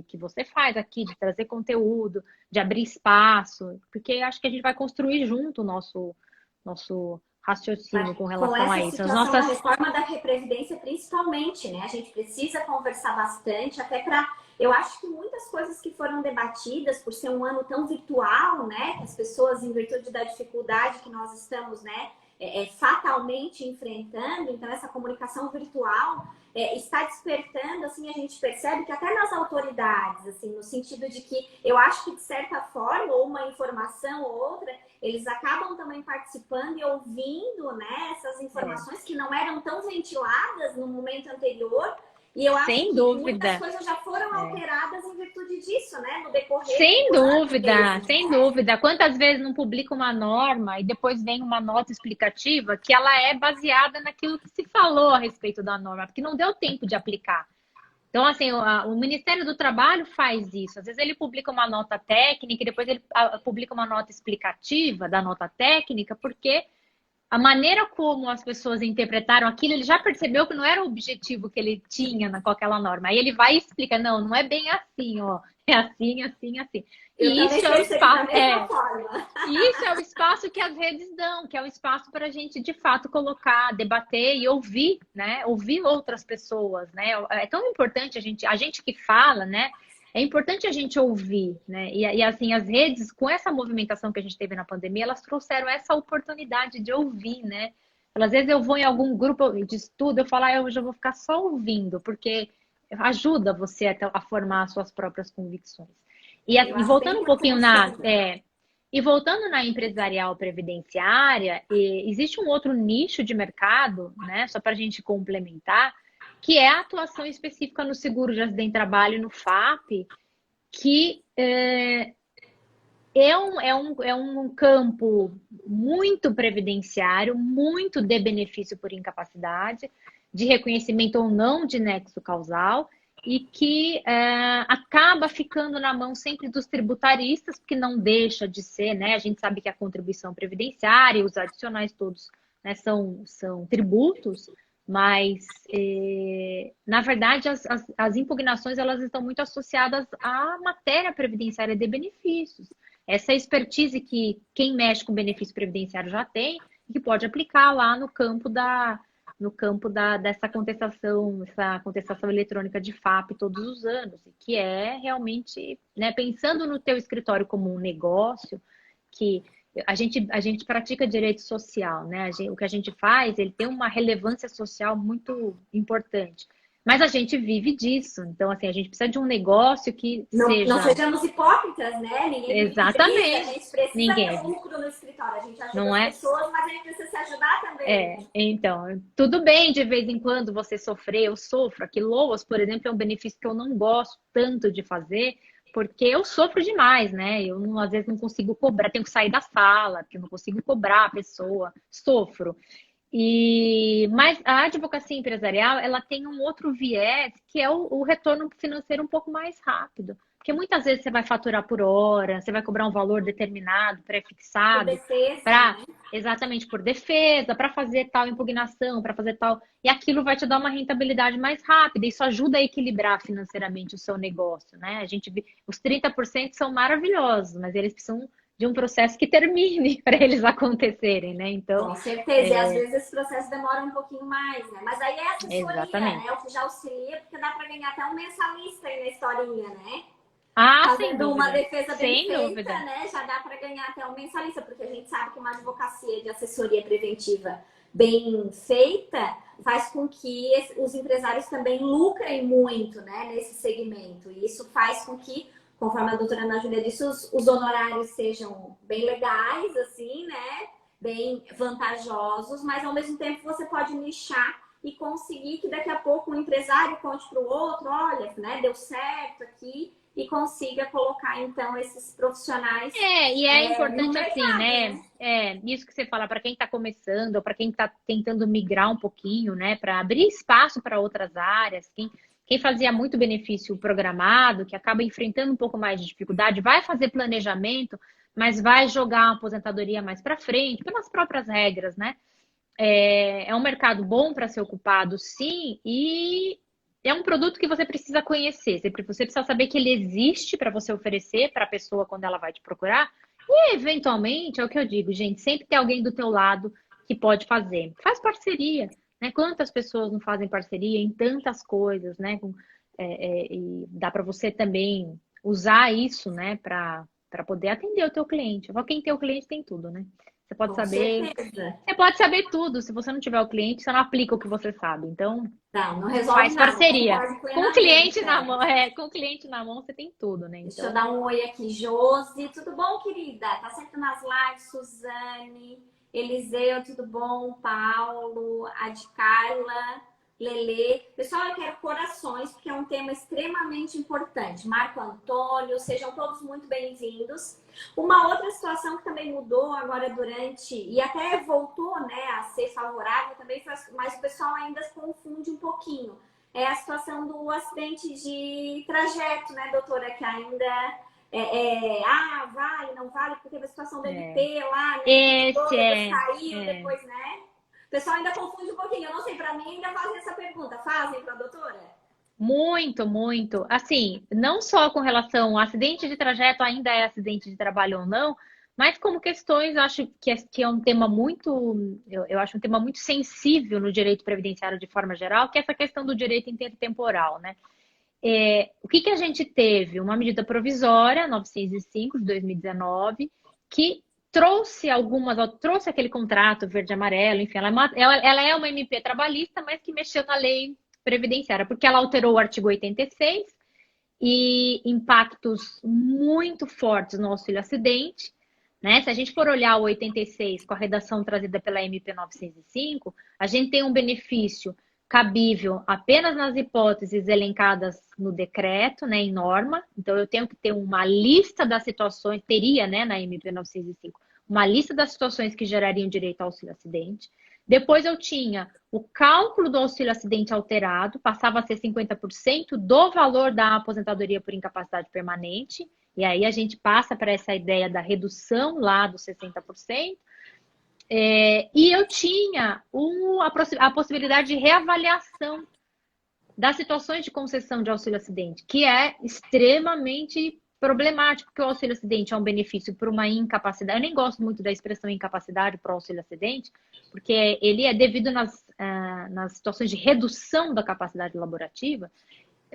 S2: que você faz aqui, de trazer conteúdo, de abrir espaço, porque acho que a gente vai construir junto o nosso raciocínio com
S1: Com
S2: relação a
S1: essa
S2: isso. As
S1: situação da
S2: nossas.
S1: reforma da Previdência, principalmente, né? A gente precisa conversar bastante, até para. Eu acho que muitas coisas que foram debatidas, por ser um ano tão virtual, né? Que as pessoas, em virtude da dificuldade que nós estamos, né? Fatalmente enfrentando, então essa comunicação virtual está despertando, assim, a gente percebe que até nas autoridades, assim, no sentido de que eu acho que de certa forma, ou uma informação ou outra, eles acabam também participando e ouvindo, né, essas informações que não eram tão ventiladas no momento anterior. E eu acho
S2: Sem
S1: que muitas
S2: dúvida.
S1: coisas já foram alteradas em virtude disso, né, no decorrer
S2: Sem
S1: do ano
S2: dúvida,
S1: mesmo,
S2: sem
S1: né?
S2: dúvida. Quantas vezes não publica uma norma e depois vem uma nota explicativa que ela é baseada naquilo que se falou a respeito da norma, porque não deu tempo de aplicar. Então, assim, o Ministério do Trabalho faz isso. Às vezes ele publica uma nota técnica e depois ele publica uma nota explicativa da nota técnica, porque a maneira como as pessoas interpretaram aquilo, ele já percebeu que não era o objetivo que ele tinha com aquela norma. Aí ele vai e explica, não é bem assim, ó. É assim, assim, assim.
S1: Eu
S2: E
S1: também
S2: isso é o
S1: percebi da
S2: espaço.
S1: mesma forma.
S2: E isso é o espaço que as redes dão, que é o espaço para a gente, de fato, colocar, debater e ouvir, né? Ouvir outras pessoas, né? É tão importante a gente que fala, né? É importante a gente ouvir, né? E assim, as redes, com essa movimentação que a gente teve na pandemia, elas trouxeram essa oportunidade de ouvir, né? Às vezes eu vou em algum grupo de estudo, eu falo, eu hoje eu vou ficar só ouvindo, porque ajuda você a formar as suas próprias convicções.
S1: Eu
S2: E
S1: acho bem
S2: voltando um pouquinho
S1: importante também.
S2: e voltando na empresarial previdenciária, existe um outro nicho de mercado, né? Só para a gente complementar, que é a atuação específica no seguro de acidente de trabalho e no FAP, que é um campo muito previdenciário, muito de benefício por incapacidade, de reconhecimento ou não de nexo causal, e que acaba ficando na mão sempre dos tributaristas, porque não deixa de ser, né? A gente sabe que a contribuição previdenciária e os adicionais todos, né, são tributos, mas na verdade as impugnações elas estão muito associadas à matéria previdenciária de benefícios. essa expertise que quem mexe com benefício previdenciário já tem e que pode aplicar lá dessa contestação, essa contestação eletrônica de FAP todos os anos, e que é realmente, né, pensando no teu escritório como um negócio, que a gente pratica direito social, né? O que a gente faz, ele tem uma relevância social muito importante. Mas a gente vive disso. Então, assim, a gente precisa de um negócio que
S1: Não
S2: seja...
S1: sejamos hipócritas, né? Ninguém vive de brisa, a
S2: Exatamente.
S1: gente precisa ter
S2: Ninguém,
S1: lucro no escritório, a gente ajuda
S2: não
S1: as
S2: é?
S1: pessoas, mas a gente precisa se ajudar também, né?
S2: Então, tudo bem de vez em quando você sofrer, eu sofro. Aqui, LOAS, por exemplo, é um benefício que eu não gosto tanto de fazer, porque eu sofro demais, né? Eu, às vezes, não consigo cobrar, tenho que sair da sala, porque eu não consigo cobrar a pessoa, sofro. Mas a advocacia empresarial, ela tem um outro viés, que é o retorno financeiro um pouco mais rápido. Porque muitas vezes você vai faturar por hora, você vai cobrar um valor determinado,
S1: Por
S2: pré-fixado,
S1: defesa,
S2: para
S1: né?
S2: exatamente por defesa, para fazer tal impugnação, para fazer tal. E aquilo vai te dar uma rentabilidade mais rápida. Isso ajuda a equilibrar financeiramente o seu negócio, né? Os 30% são maravilhosos, mas eles precisam de um processo que termine para eles acontecerem, né? Então,
S1: Com certeza, e às vezes esse processo demora um pouquinho mais, né? Mas aí é assessoria,
S2: exatamente.
S1: né? O que já auxilia, porque dá para ganhar até um mensalista aí na historinha, né?
S2: Ah, sem
S1: Fazendo uma
S2: dúvida.
S1: defesa bem
S2: Sem
S1: feita,
S2: dúvida.
S1: né? Já dá para ganhar até um mensalista, porque a gente sabe que uma advocacia de assessoria preventiva bem feita faz com que os empresários também lucrem muito, né, nesse segmento. E isso faz com que, conforme a doutora Ana Júlia disse, os honorários sejam bem legais, assim, né? Bem vantajosos, mas ao mesmo tempo você pode nichar e conseguir que daqui a pouco um empresário conte para o outro, olha, né, deu certo aqui, e consiga colocar, então, esses profissionais
S2: E é
S1: no
S2: importante assim,
S1: mercado,
S2: né?
S1: né?
S2: Isso que você fala para quem está começando, ou para quem está tentando migrar um pouquinho, né? Para abrir espaço para outras áreas. Quem fazia muito benefício programado, que acaba enfrentando um pouco mais de dificuldade, vai fazer planejamento, mas vai jogar a aposentadoria mais para frente, pelas próprias regras, né? É um mercado bom para ser ocupado, sim, e é um produto que você precisa conhecer. Você precisa saber que ele existe para você oferecer para a pessoa quando ela vai te procurar. E, eventualmente, é o que eu digo, gente, sempre tem alguém do teu lado que pode fazer. Faz parceria, né? Quantas pessoas não fazem parceria em tantas coisas, né? E dá para você também usar isso, né? Para poder atender o teu cliente. Quem tem o cliente tem tudo, né? Você pode
S1: Com
S2: saber
S1: certeza.
S2: você pode saber tudo. Se você não tiver o cliente, você não aplica o que você sabe. Então,
S1: Não resolve
S2: faz
S1: nada,
S2: parceria.
S1: concordo
S2: Com o cliente
S1: plenamente.
S2: na
S1: É.
S2: mão, com o cliente na mão, você tem tudo, né?
S1: Deixa eu
S2: Então,
S1: dar um oi aqui, Josi. Tudo bom, querida? Tá sempre nas lives, Suzane, Eliseu, tudo bom? Paulo, a de Carla, Lele. Pessoal, eu quero corações, porque é um tema extremamente importante. Marco Antônio, sejam todos muito bem-vindos. Uma outra situação que também mudou agora durante, e até voltou, né, a ser favorável também, mas o pessoal ainda se confunde um pouquinho. É a situação do acidente de trajeto, né, doutora? Que ainda vale, não vale, porque teve a situação do MP lá, né?
S2: esse
S1: Depois
S2: é,
S1: caiu,
S2: é
S1: depois, né? O pessoal ainda confunde um pouquinho. Eu não sei, para mim ainda fazem essa pergunta. Fazem para a doutora?
S2: muito, muito. Assim, não só com relação ao acidente de trajeto ainda é acidente de trabalho ou não, mas como questões, eu acho que é um tema muito, eu acho um tema muito sensível no direito previdenciário de forma geral, que é essa questão do direito intertemporal, né? O que a gente teve? Uma medida provisória, 905 de 2019, que trouxe aquele contrato verde e amarelo, enfim, ela é uma MP trabalhista, mas que mexeu na lei previdenciária, porque ela alterou o artigo 86 e impactos muito fortes no auxílio acidente, né? Se a gente for olhar o 86 com a redação trazida pela MP 905, a gente tem um benefício cabível apenas nas hipóteses elencadas no decreto, né, em norma. Então, eu tenho que ter uma lista das situações, teria, né, na MP 905, uma lista das situações que gerariam direito ao auxílio acidente. Depois eu tinha o cálculo do auxílio acidente alterado, passava a ser 50% do valor da aposentadoria por incapacidade permanente, e aí a gente passa para essa ideia da redução lá dos 60%. E eu tinha a possibilidade de reavaliação das situações de concessão de auxílio acidente, que é extremamente problemático, porque o auxílio acidente é um benefício por uma incapacidade. Eu nem gosto muito da expressão incapacidade para o auxílio acidente, porque ele é devido nas situações de redução da capacidade laborativa,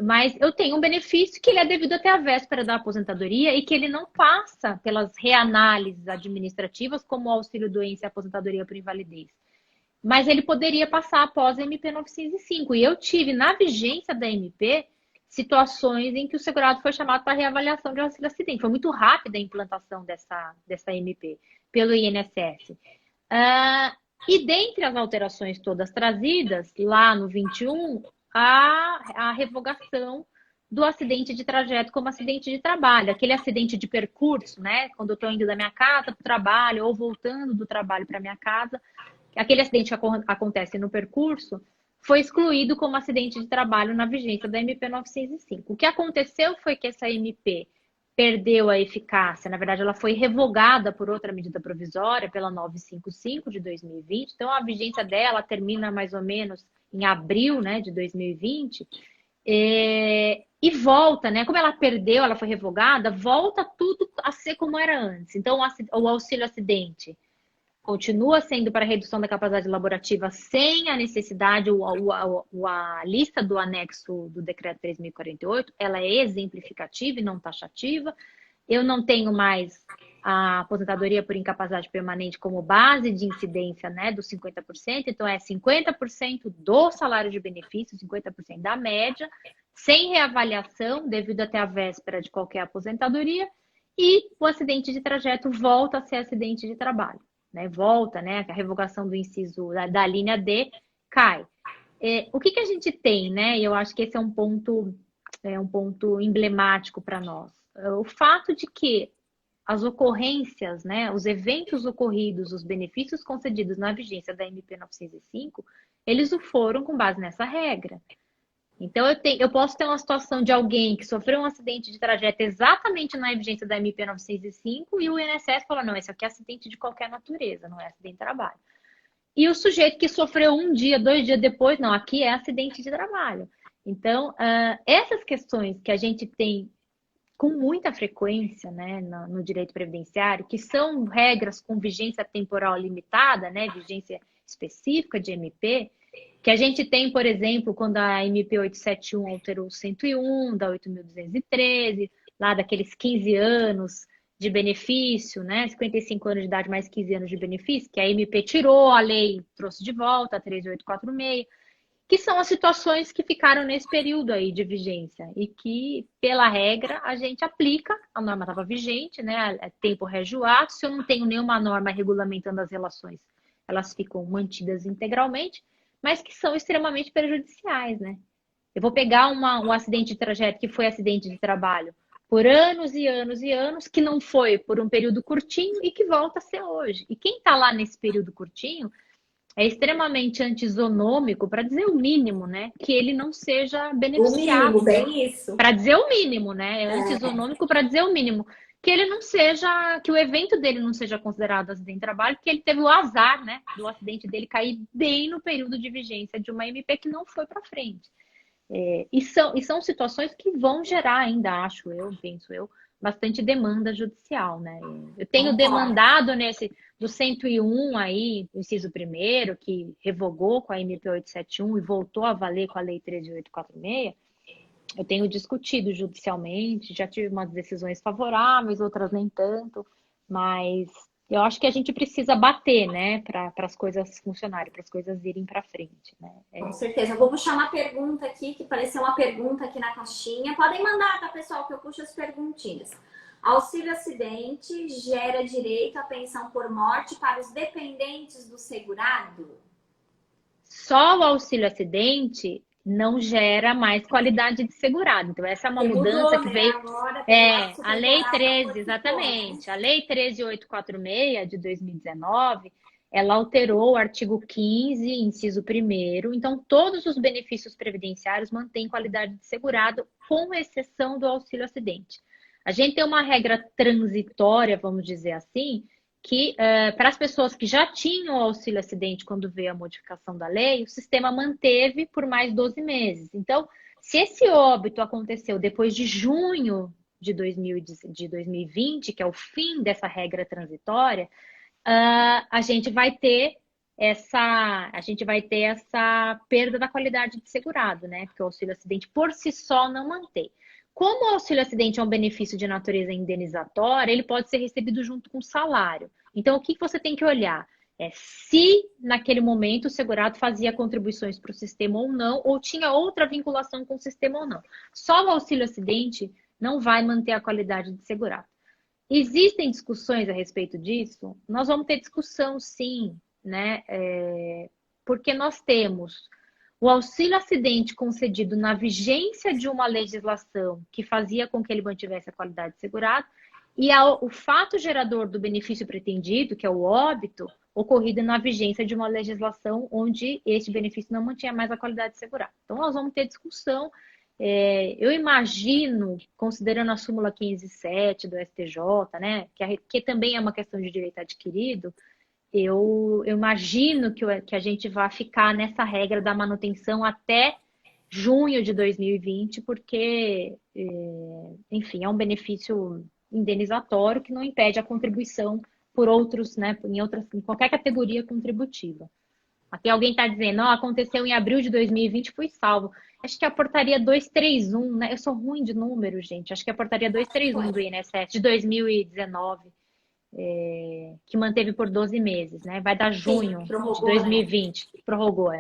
S2: mas eu tenho um benefício que ele é devido até a véspera da aposentadoria e que ele não passa pelas reanálises administrativas como o auxílio doença e aposentadoria por invalidez. Mas ele poderia passar após a MP 905. E eu tive, na vigência da MP, situações em que o segurado foi chamado para reavaliação de auxílio acidente. Foi muito rápida a implantação dessa MP pelo INSS. E dentre as alterações todas trazidas, lá no 21, a revogação do acidente de trajeto como acidente de trabalho, aquele acidente de percurso, né? Quando eu estou indo da minha casa para o trabalho ou voltando do trabalho para minha casa, aquele acidente que acontece no percurso foi excluído como acidente de trabalho na vigência da MP 905. O que aconteceu foi que essa MP perdeu a eficácia, na verdade ela foi revogada por outra medida provisória, pela 955 de 2020, então a vigência dela termina mais ou menos em abril, né, de 2020, e volta, né, como ela perdeu, ela foi revogada, volta tudo a ser como era antes. Então o auxílio acidente continua sendo para redução da capacidade laborativa sem a necessidade, a lista do anexo do decreto 3.048, ela é exemplificativa e não taxativa. Eu não tenho mais a aposentadoria por incapacidade permanente como base de incidência, né, dos 50%, então é 50% do salário de benefício, 50% da média, sem reavaliação, devido até a véspera de qualquer aposentadoria, e o acidente de trajeto volta a ser acidente de trabalho. Né, volta, né, a revogação do inciso da linha D cai. O que a gente tem, né? Eu acho que esse é um ponto emblemático para nós. O fato de que as ocorrências, né, os eventos ocorridos, os benefícios concedidos na vigência da MP 905, eles o foram com base nessa regra. Então, eu posso ter uma situação de alguém que sofreu um acidente de trajeto exatamente na vigência da MP 905 e o INSS fala, não, esse aqui é acidente de qualquer natureza, não é acidente de trabalho. E o sujeito que sofreu 1 dia, 2 dias depois, não, aqui é acidente de trabalho. Então, essas questões que a gente tem com muita frequência, né, no direito previdenciário, que são regras com vigência temporal limitada, né, vigência específica de MP, que a gente tem, por exemplo, quando a MP 871 alterou o 101, da 8.213, lá daqueles 15 anos de benefício, né? 55 anos de idade mais 15 anos de benefício, que a MP tirou, a lei trouxe de volta, a 3846, que são as situações que ficaram nesse período aí de vigência e que, pela regra, a gente aplica, a norma estava vigente, né? É tempo régio ato, se eu não tenho nenhuma norma regulamentando as relações, elas ficam mantidas integralmente, mas que são extremamente prejudiciais, né? Eu vou pegar um acidente de trajeto que foi acidente de trabalho por anos e anos e anos, que não foi por um período curtinho e que volta a ser hoje. E quem está lá nesse período curtinho é extremamente antisonômico, para dizer o mínimo, né? Que ele não seja beneficiado.
S1: O mínimo, bem isso.
S2: Para dizer o mínimo, né? É antisonômico para dizer o mínimo. Que ele não seja, que o evento dele não seja considerado acidente de trabalho, que ele teve o azar, né, do acidente dele cair bem no período de vigência de uma MP que não foi para frente. E são situações que vão gerar ainda, penso eu, bastante demanda judicial, né? Eu tenho demandado do 101 aí, o inciso primeiro, que revogou com a MP 871 e voltou a valer com a Lei 13.846, eu tenho discutido judicialmente, já tive umas decisões favoráveis, outras nem tanto, mas eu acho que a gente precisa bater, né, para as coisas funcionarem, para as coisas irem para frente, né?
S1: Com certeza. Eu vou puxar uma pergunta aqui, que apareceu uma pergunta aqui na caixinha. Podem mandar, tá, pessoal, que eu puxo as perguntinhas. Auxílio acidente gera direito à pensão por morte para os dependentes do segurado?
S2: Só o auxílio acidente não gera mais qualidade de segurado. Então, essa é uma mudança que veio.
S1: Agora,
S2: a Lei 13, exatamente. A Lei 13.846 de 2019, ela alterou o artigo 15, inciso 1º. Então, todos os benefícios previdenciários mantêm qualidade de segurado, com exceção do auxílio acidente. A gente tem uma regra transitória, vamos dizer assim, que para as pessoas que já tinham auxílio acidente quando veio a modificação da lei, o sistema manteve por mais 12 meses. Então, se esse óbito aconteceu depois de junho de 2020, que é o fim dessa regra transitória, a gente vai ter essa perda da qualidade de segurado, né? Porque o auxílio acidente por si só não mantém. Como o auxílio acidente é um benefício de natureza indenizatória, ele pode ser recebido junto com o salário. Então, o que você tem que olhar? É se naquele momento o segurado fazia contribuições para o sistema ou não, ou tinha outra vinculação com o sistema ou não. Só o auxílio acidente não vai manter a qualidade de segurado. Existem discussões a respeito disso? Nós vamos ter discussão, sim, né? Porque nós temos o auxílio acidente concedido na vigência de uma legislação que fazia com que ele mantivesse a qualidade de segurado, e o fato gerador do benefício pretendido, que é o óbito, ocorrido na vigência de uma legislação onde este benefício não mantinha mais a qualidade de segurado. Então, nós vamos ter discussão. Eu imagino, considerando a súmula 15.7 do STJ, né, que também é uma questão de direito adquirido, eu imagino que a gente vai ficar nessa regra da manutenção até junho de 2020, porque, enfim, é um benefício indenizatório que não impede a contribuição por outros, né, em qualquer categoria contributiva. Aqui alguém está dizendo, aconteceu em abril de 2020, fui salvo. Acho que é a portaria 231, né? Eu sou ruim de número, gente. Acho que é a portaria 231 do INSS de 2019, que manteve por 12 meses, né? Vai dar junho de 2020. Né? Prorrogou,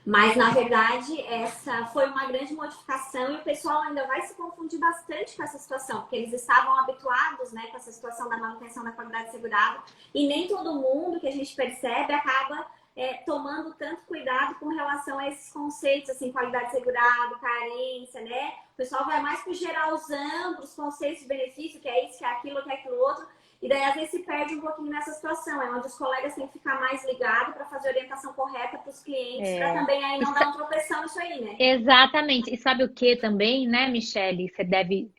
S1: Mas, na verdade, essa foi uma grande modificação e o pessoal ainda vai se confundir bastante com essa situação, porque eles estavam habituados, né, com essa situação da manutenção da qualidade segurada e nem todo mundo que a gente percebe acaba tomando tanto cuidado com relação a esses conceitos, assim, qualidade segurada, carência, né? O pessoal vai mais pro geralzão, pros conceitos de benefício, que é isso, que é aquilo outro. E daí, às vezes, se perde um pouquinho nessa situação. É onde os colegas têm que ficar mais ligados para fazer a orientação correta para os clientes, para também aí não dar uma tropeção nisso aí, né?
S2: Exatamente. E sabe o que também, né, Michele? Você deve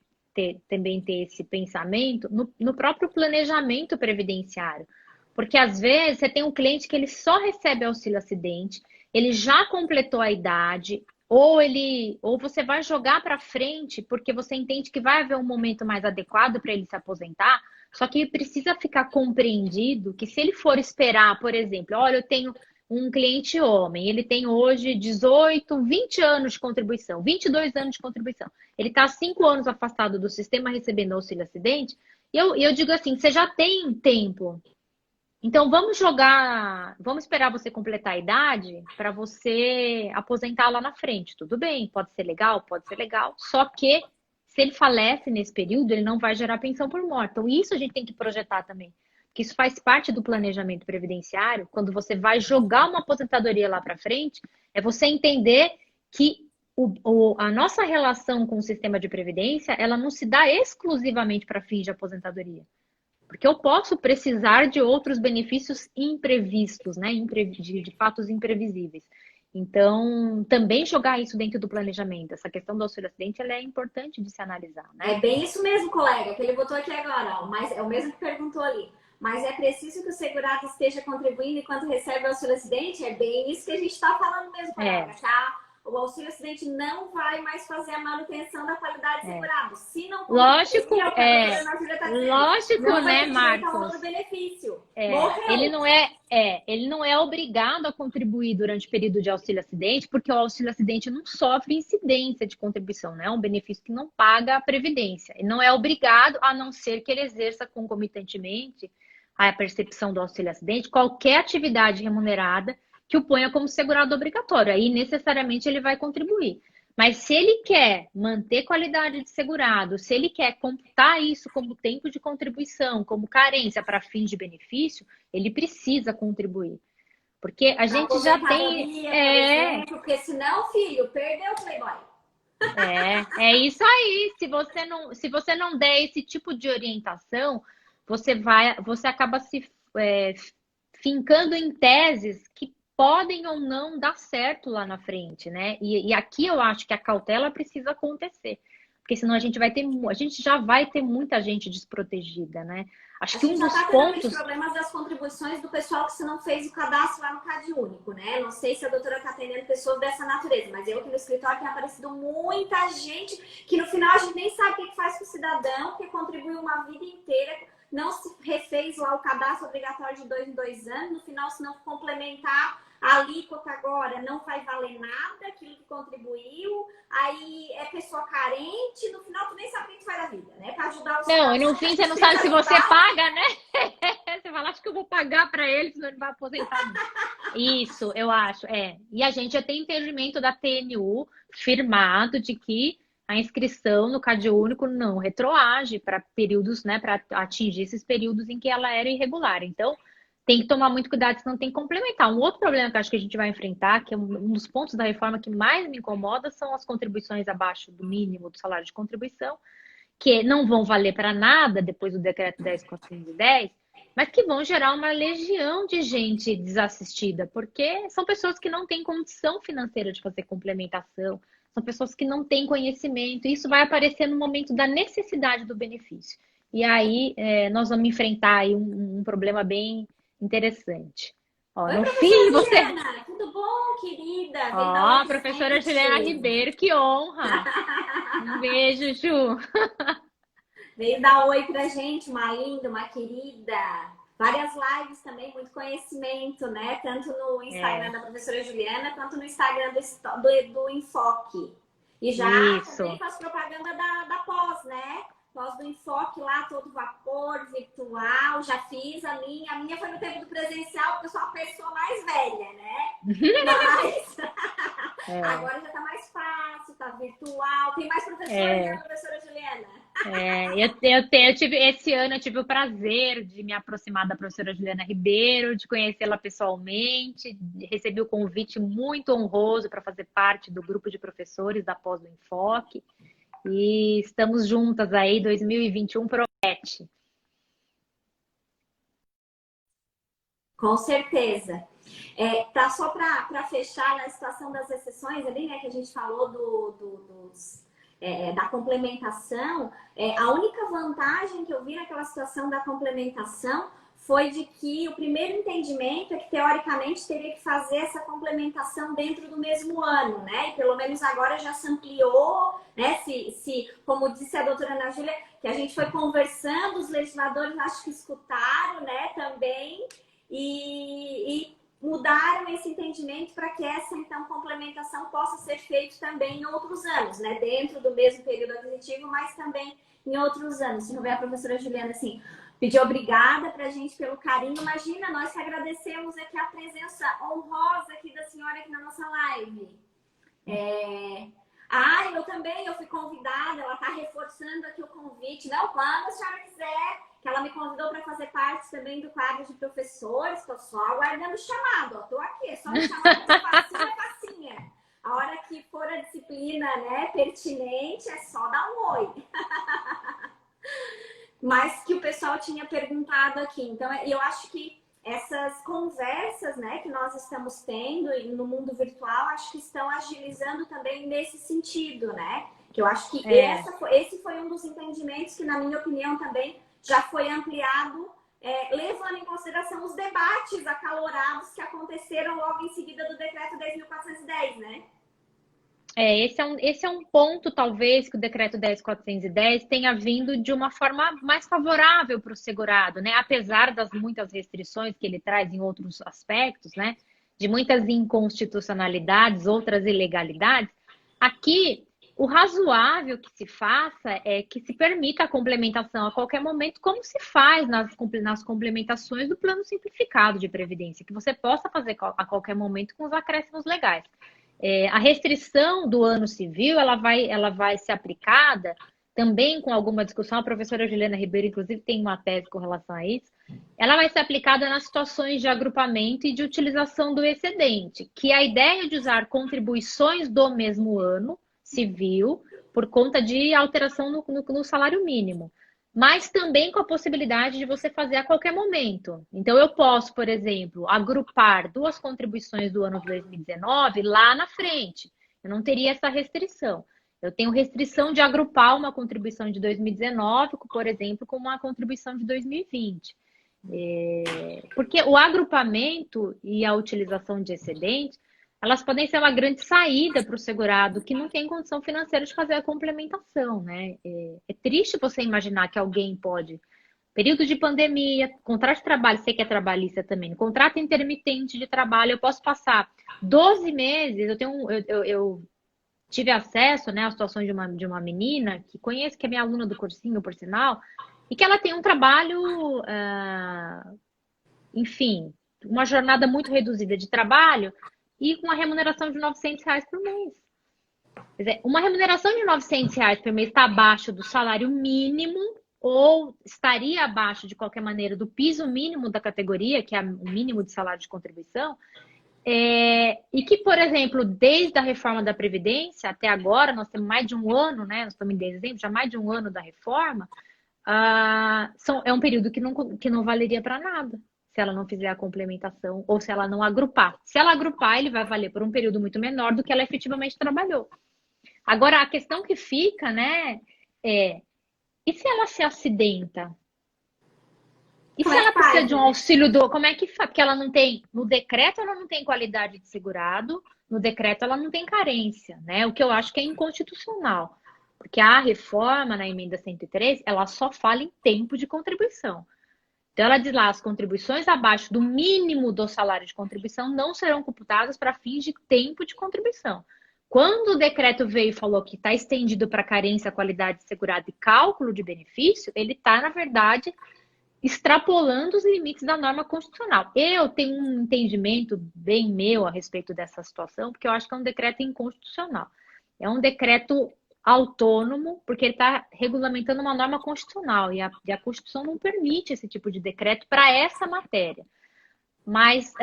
S2: também ter esse pensamento no próprio planejamento previdenciário. Porque, às vezes, você tem um cliente que ele só recebe auxílio acidente, ele já completou a idade, ou você vai jogar para frente porque você entende que vai haver um momento mais adequado para ele se aposentar. Só que precisa ficar compreendido que se ele for esperar, por exemplo, olha, eu tenho um cliente homem, ele tem hoje 18, 20 anos de contribuição, 22 anos de contribuição. Ele está 5 anos afastado do sistema recebendo auxílio acidente. E eu digo assim, você já tem tempo. Então vamos esperar você completar a idade para você aposentar lá na frente. Tudo bem, pode ser legal, só que se ele falece nesse período, ele não vai gerar pensão por morte. Então, isso a gente tem que projetar também. Porque isso faz parte do planejamento previdenciário. Quando você vai jogar uma aposentadoria lá para frente, é você entender que a nossa relação com o sistema de previdência, ela não se dá exclusivamente para fins de aposentadoria. Porque eu posso precisar de outros benefícios imprevistos, né? De fatos imprevisíveis. Então, também jogar isso dentro do planejamento. Essa questão do auxílio acidente, ela é importante de se analisar, né?
S1: É bem isso mesmo, colega, que ele botou aqui agora, ó, mas é o mesmo que perguntou ali. Mas é preciso que o segurado esteja contribuindo enquanto recebe o auxílio acidente? É bem isso que a gente está falando mesmo, colega, tá? O auxílio acidente não vai mais fazer a manutenção da qualidade de segurado. Se não
S2: lógico,
S1: não
S2: né, Marcos?
S1: Outro benefício.
S2: Ele não é obrigado a contribuir durante o período de auxílio acidente, porque o auxílio acidente não sofre incidência de contribuição, né? É um benefício que não paga a previdência. Ele não é obrigado, a não ser que ele exerça concomitantemente a percepção do auxílio acidente qualquer atividade remunerada que o ponha como segurado obrigatório. Aí, necessariamente, ele vai contribuir. Mas se ele quer manter qualidade de segurado, se ele quer computar isso como tempo de contribuição, como carência para fins de benefício, ele precisa contribuir. Porque a gente já tem...
S1: Por exemplo, porque senão, filho, perdeu o Playboy.
S2: É isso aí. Se você não der esse tipo de orientação, você acaba se fincando em teses que podem ou não dar certo lá na frente, né? E aqui eu acho que a cautela precisa acontecer. porque senão a gente já vai ter muita gente desprotegida, né?
S1: A
S2: Acho que
S1: gente
S2: um
S1: já
S2: dos
S1: está tendo aqueles
S2: pontos.
S1: problemas das contribuições do pessoal que você não fez o cadastro lá no Cade Único, né? Não sei se a doutora está atendendo pessoas dessa natureza, mas eu aqui no escritório tem aparecido muita gente que no final a gente nem sabe o que faz com o cidadão, que contribuiu uma vida inteira, não se refez lá o cadastro obrigatório de 2 em 2 anos, no final, se não complementar a alíquota agora, não vai valer nada aquilo que contribuiu, aí é pessoa carente, no final tu nem sabe o que tu faz da vida, né? Para ajudar os
S2: Não, e no
S1: cidadãos,
S2: fim
S1: a
S2: você
S1: gente
S2: não
S1: tem que
S2: sabe se você
S1: ajudar.
S2: paga, né? Você fala, acho que eu vou pagar para ele, senão ele vai aposentar. Isso, eu acho, é. E a gente já tem entendimento da TNU firmado de que a inscrição no Cade Único não retroage para períodos, né, para atingir esses períodos em que ela era irregular. Então, tem que tomar muito cuidado, senão tem que complementar. Um outro problema que eu acho que a gente vai enfrentar, que é um dos pontos da reforma que mais me incomoda, são as contribuições abaixo do mínimo do salário de contribuição, que não vão valer para nada depois do decreto 10.410, mas que vão gerar uma legião de gente desassistida, porque são pessoas que não têm condição financeira de fazer complementação, são pessoas que não têm conhecimento, e isso vai aparecer no momento da necessidade do benefício. E aí nós vamos enfrentar aí um problema bem interessante. Ó,
S1: Oi,
S2: no fim,
S1: professora
S2: você.
S1: Juliana, tudo bom, querida? Veio dar oi
S2: Ó,
S1: pra
S2: professora Juliana
S1: gente.
S2: Ribeiro, que honra! Um beijo, Ju!
S1: Veio dar oi pra gente, uma linda, uma querida. Várias lives também, muito conhecimento, né? Tanto no Instagram
S2: É,
S1: da professora Juliana, quanto no Instagram do Enfoque. E já também
S2: isso.
S1: faz propaganda da pós, né? Pós do Enfoque lá, todo vapor, virtual. Já fiz a minha. A minha foi no tempo do presencial, porque eu sou a pessoa mais velha, né? Mas
S2: É,
S1: agora já tá mais fácil, tá virtual. Tem mais professores, né,
S2: é,
S1: professora Juliana?
S2: esse ano eu tive o prazer de me aproximar da professora Juliana Ribeiro, de conhecê-la pessoalmente, recebi o convite muito honroso para fazer parte do grupo de professores da Pós do Enfoque, e estamos juntas aí, 2021 promete.
S1: Com certeza. Tá só para fechar na situação das exceções ali, né, que a gente falou da complementação, a única vantagem que eu vi naquela situação da complementação foi de que o primeiro entendimento é que, teoricamente, teria que fazer essa complementação dentro do mesmo ano, né? E pelo menos agora já se ampliou, né? Como disse a doutora Ana Júlia, que a gente foi conversando, os legisladores acho que escutaram, né, também, e mudaram esse entendimento para que essa, então, complementação possa ser feita também em outros anos, né? Dentro do mesmo período aquisitivo, mas também em outros anos. Se não ver a professora Juliana, assim, pedir obrigada para a gente pelo carinho. Imagina, nós que agradecemos aqui a presença honrosa aqui da senhora aqui na nossa live. Eu também, eu fui convidada, ela está reforçando aqui o convite. Não, quando a senhora quiser, que ela me convidou para fazer parte também do quadro de professores, estou só aguardando o chamado. Estou aqui, é só me chamar de facinha, facinha. A hora que for a disciplina, né, pertinente, é só dar um oi. Mas que o pessoal tinha perguntado aqui. Então, eu acho que essas conversas, né, que nós estamos tendo no mundo virtual, acho que estão agilizando também nesse sentido, né? Que eu acho que esse foi um dos entendimentos que, na minha opinião, também já foi ampliado, levando em consideração os debates acalorados que aconteceram logo em seguida do decreto 10.410, né?
S2: Esse é um ponto, talvez, que o decreto 10.410 tenha vindo de uma forma mais favorável para o segurado, né? Apesar das muitas restrições que ele traz em outros aspectos, né? De muitas inconstitucionalidades, outras ilegalidades. Aqui, o razoável que se faça é que se permita a complementação a qualquer momento, como se faz nas complementações do plano simplificado de previdência, que você possa fazer a qualquer momento com os acréscimos legais. A restrição do ano civil, ela vai ser aplicada também com alguma discussão. A professora Juliana Ribeiro, inclusive, tem uma tese com relação a isso. Ela vai ser aplicada nas situações de agrupamento e de utilização do excedente, que a ideia de usar contribuições do mesmo ano civil por conta de alteração no salário mínimo, mas também com a possibilidade de você fazer a qualquer momento. Então, eu posso, por exemplo, agrupar duas contribuições do ano de 2019 lá na frente. Eu não teria essa restrição. Eu tenho restrição de agrupar uma contribuição de 2019, por exemplo, com uma contribuição de 2020. Porque o agrupamento e a utilização de excedente, elas podem ser uma grande saída para o segurado que não tem condição financeira de fazer a complementação, né? É triste você imaginar que alguém pode, período de pandemia, contrato de trabalho, sei que é trabalhista também, contrato intermitente de trabalho, eu posso passar 12 meses, eu tive acesso, né, à situação de uma menina que conheço, que é minha aluna do cursinho, por sinal, e que ela tem um trabalho, enfim, uma jornada muito reduzida de trabalho e com uma remuneração de R$ 900 por mês. Quer dizer, uma remuneração de R$ 900 por mês está abaixo do salário mínimo ou estaria abaixo, de qualquer maneira, do piso mínimo da categoria, que é o mínimo de salário de contribuição, e que, por exemplo, desde a reforma da Previdência até agora, nós temos mais de um ano, né? Nós estamos em dezembro, já mais de um ano da reforma, é um período que não valeria para nada se ela não fizer a complementação ou se ela não agrupar. Se ela agrupar, ele vai valer por um período muito menor do que ela efetivamente trabalhou. Agora, a questão que fica, né, e se ela se acidenta? E
S1: Como
S2: se
S1: é que
S2: ela precisa
S1: faz,
S2: de um
S1: né?
S2: auxílio como é que faz? Porque ela não tem, no decreto ela não tem qualidade de segurado, no decreto ela não tem carência, né? O que eu acho que é inconstitucional. Porque a reforma na emenda 103, ela só fala em tempo de contribuição. Então ela diz lá, as contribuições abaixo do mínimo do salário de contribuição não serão computadas para fins de tempo de contribuição. Quando o decreto veio e falou que está estendido para carência, qualidade de segurado e cálculo de benefício, ele está, na verdade, extrapolando os limites da norma constitucional. Eu tenho um entendimento bem meu a respeito dessa situação, porque eu acho que é um decreto inconstitucional. É um decreto autônomo, porque ele está regulamentando uma norma constitucional, e a Constituição não permite esse tipo de decreto para essa matéria. Mas,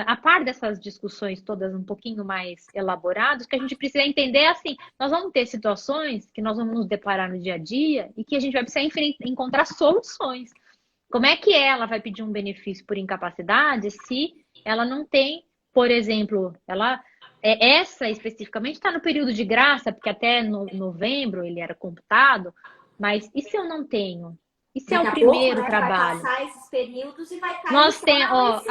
S2: a par dessas discussões todas um pouquinho mais elaboradas, o que a gente precisa entender é assim, nós vamos ter situações que nós vamos nos deparar no dia a dia e que a gente vai precisar encontrar soluções. Como é que ela vai pedir um benefício por incapacidade se ela não tem, por exemplo, essa especificamente está no período de graça, porque até novembro ele era computado, mas e se eu não tenho? E se é
S1: Daqui
S2: o
S1: a pouco,
S2: primeiro
S1: né, vai
S2: trabalho?
S1: passar esses períodos e vai cair
S2: Nós tem,
S1: fora
S2: ó,
S1: esse.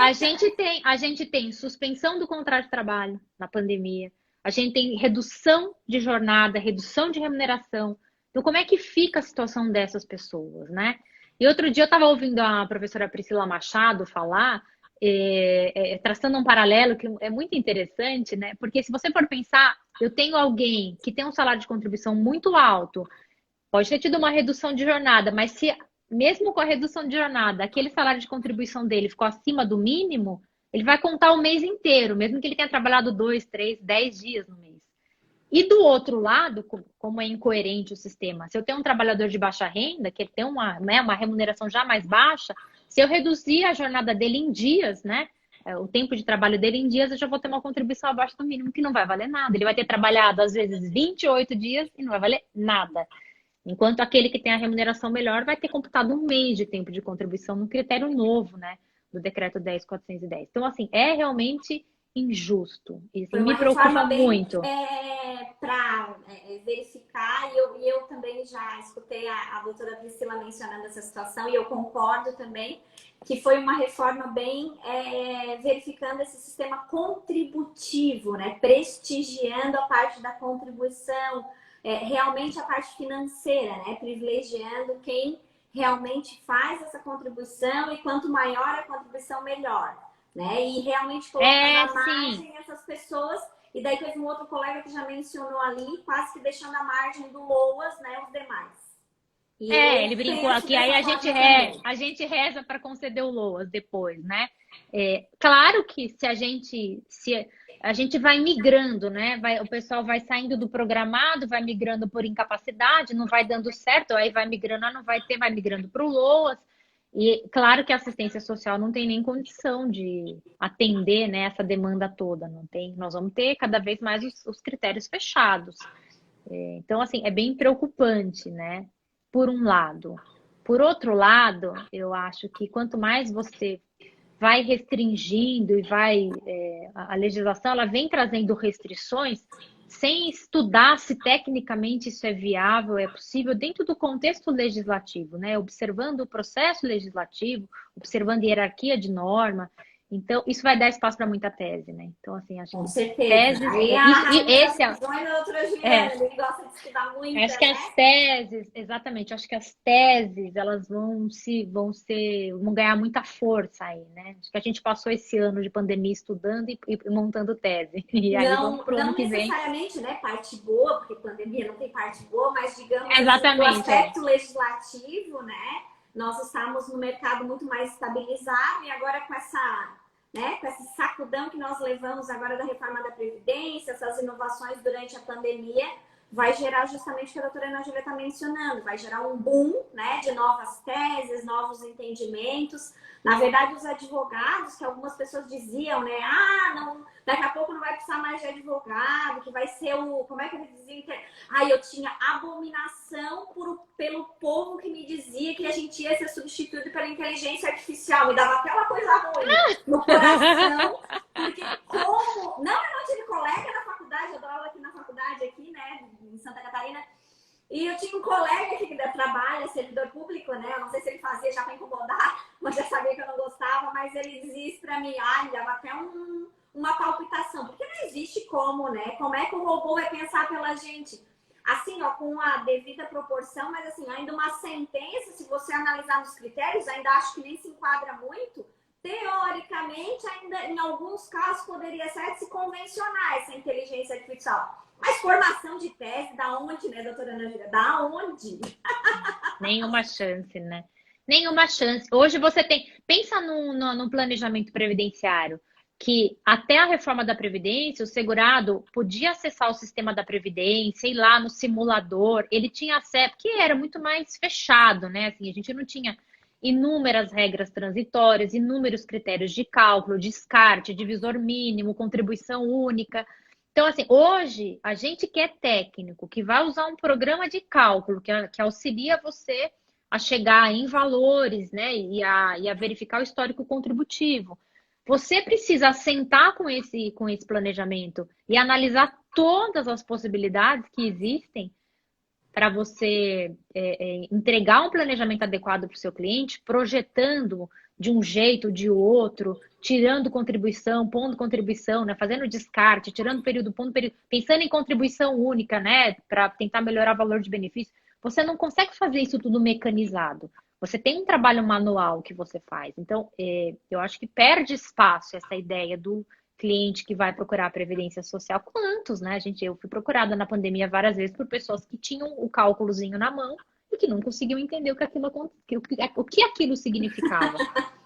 S2: a gente tem suspensão do contrato de trabalho na pandemia. A gente tem redução de jornada, redução de remuneração. Então, como é que fica a situação dessas pessoas, né? E outro dia eu estava ouvindo a professora Priscila Machado falar, traçando um paralelo que é muito interessante, né? Porque se você for pensar, eu tenho alguém que tem um salário de contribuição muito alto, pode ter tido uma redução de jornada, mas se mesmo com a redução de jornada, aquele salário de contribuição dele ficou acima do mínimo, ele vai contar o mês inteiro, mesmo que ele tenha trabalhado 2, 3, 10 dias no mês. E do outro lado, como é incoerente o sistema, se eu tenho um trabalhador de baixa renda, que ele tem uma remuneração já mais baixa, se eu reduzir a jornada dele em dias, né? O tempo de trabalho dele em dias, eu já vou ter uma contribuição abaixo do mínimo, que não vai valer nada. Ele vai ter trabalhado, às vezes, 28 dias e não vai valer nada. Enquanto aquele que tem a remuneração melhor vai ter computado um mês de tempo de contribuição no critério novo, né? Do decreto 10.410. Então, assim, é realmente injusto. E assim,
S1: Foi uma
S2: me preocupa
S1: reforma bem
S2: muito.
S1: para verificar, e eu também já escutei a doutora Priscila mencionando essa situação, e eu concordo também que foi uma reforma bem verificando esse sistema contributivo, né? Prestigiando a parte da contribuição, realmente a parte financeira, né? Privilegiando quem realmente faz essa contribuição, e quanto maior a contribuição, melhor. Né? E realmente colocando à
S2: Sim.
S1: margem essas pessoas. E daí teve um outro colega que já mencionou ali, quase que deixando à margem do LOAS, né, os demais. E eu
S2: Ele brincou
S1: penso
S2: aqui, aí
S1: dessa forma também.
S2: a gente reza para conceder o LOAS depois, né? Claro que se a gente vai migrando, né? O pessoal vai saindo do programado, vai migrando por incapacidade, não vai dando certo, aí vai migrando, não vai ter, vai migrando para o LOAS. E claro que a assistência social não tem nem condição de atender, né, essa demanda toda, não tem. Nós vamos ter cada vez mais os critérios fechados. Então, assim, é bem preocupante, né? Por um lado. Por outro lado, eu acho que quanto mais você vai restringindo e a legislação ela vem trazendo restrições, sem estudar se tecnicamente isso é viável, é possível, dentro do contexto legislativo, né? Observando o processo legislativo, observando a hierarquia de norma. Então, isso vai dar espaço para muita tese, né? Então, assim, acho
S1: Com
S2: que
S1: certeza.
S2: teses.
S1: Aí a
S2: Isso, e
S1: rainha das
S2: esse
S1: visões é outra
S2: é,
S1: Juliana, ele gosta de estudar
S2: acho
S1: muita,
S2: que
S1: né?
S2: as teses, exatamente, acho que as teses, elas vão ganhar muita força aí, né? Acho que a gente passou esse ano de pandemia estudando e montando tese. E aí vamos
S1: Não,
S2: pro ano
S1: não
S2: que vem.
S1: necessariamente, né, parte boa, porque pandemia não tem parte boa, mas digamos assim, do
S2: Exatamente, é.
S1: aspecto legislativo, né, nós estamos no mercado muito mais estabilizado e agora com essa, né, com esse sacudão que nós levamos agora da reforma da Previdência, essas inovações durante a pandemia, vai gerar justamente o que a doutora Ana Júlia está mencionando, vai gerar um boom, né, de novas teses, novos entendimentos. Na verdade, os advogados, que algumas pessoas diziam, né, não, daqui a pouco não vai precisar mais de advogado, que vai ser o, como é que ele dizia? Eu tinha abominação pelo povo que me dizia que a gente ia ser substituído pela inteligência artificial, me dava até uma coisa ruim no coração, porque como, não, eu não tive colega na faculdade, eu dou aula aqui na faculdade, aqui, né, em Santa Catarina, e eu tinha um colega que trabalha, servidor público, né? Eu não sei se ele fazia já para incomodar, mas já sabia que eu não gostava, mas ele dizia isso para mim, dava até uma palpitação, porque não existe como, né? Como é que o robô vai pensar pela gente? Assim, ó, com a devida proporção, mas assim, ainda uma sentença, se você analisar nos critérios, ainda acho que nem se enquadra muito. Teoricamente, ainda em alguns casos poderia ser se convencionar essa inteligência artificial. Mas formação de tese, da onde, né, doutora Ana Júlia? Da onde?
S2: Nenhuma chance, né? Nenhuma chance. Hoje você tem. Pensa no planejamento previdenciário, que até a reforma da Previdência, o segurado podia acessar o sistema da Previdência, ir lá no simulador, ele tinha acesso, porque era muito mais fechado, né? Assim, a gente não tinha inúmeras regras transitórias, inúmeros critérios de cálculo, descarte, divisor mínimo, contribuição única. Então, assim, hoje, a gente que é técnico, que vai usar um programa de cálculo que auxilia você a chegar em valores, né, e a verificar o histórico contributivo. Você precisa sentar com esse planejamento e analisar todas as possibilidades que existem para você entregar um planejamento adequado para o seu cliente, projetando de um jeito, de outro, tirando contribuição, pondo contribuição, né? Fazendo descarte, tirando período, pondo período, pensando em contribuição única, né? Para tentar melhorar o valor de benefício. Você não consegue fazer isso tudo mecanizado. Você tem um trabalho manual que você faz. Então, eu acho que perde espaço essa ideia do cliente que vai procurar a previdência social. Quantos, né? Eu fui procurada na pandemia várias vezes por pessoas que tinham o cálculozinho na mão e que não conseguiam entender o que aquilo significava.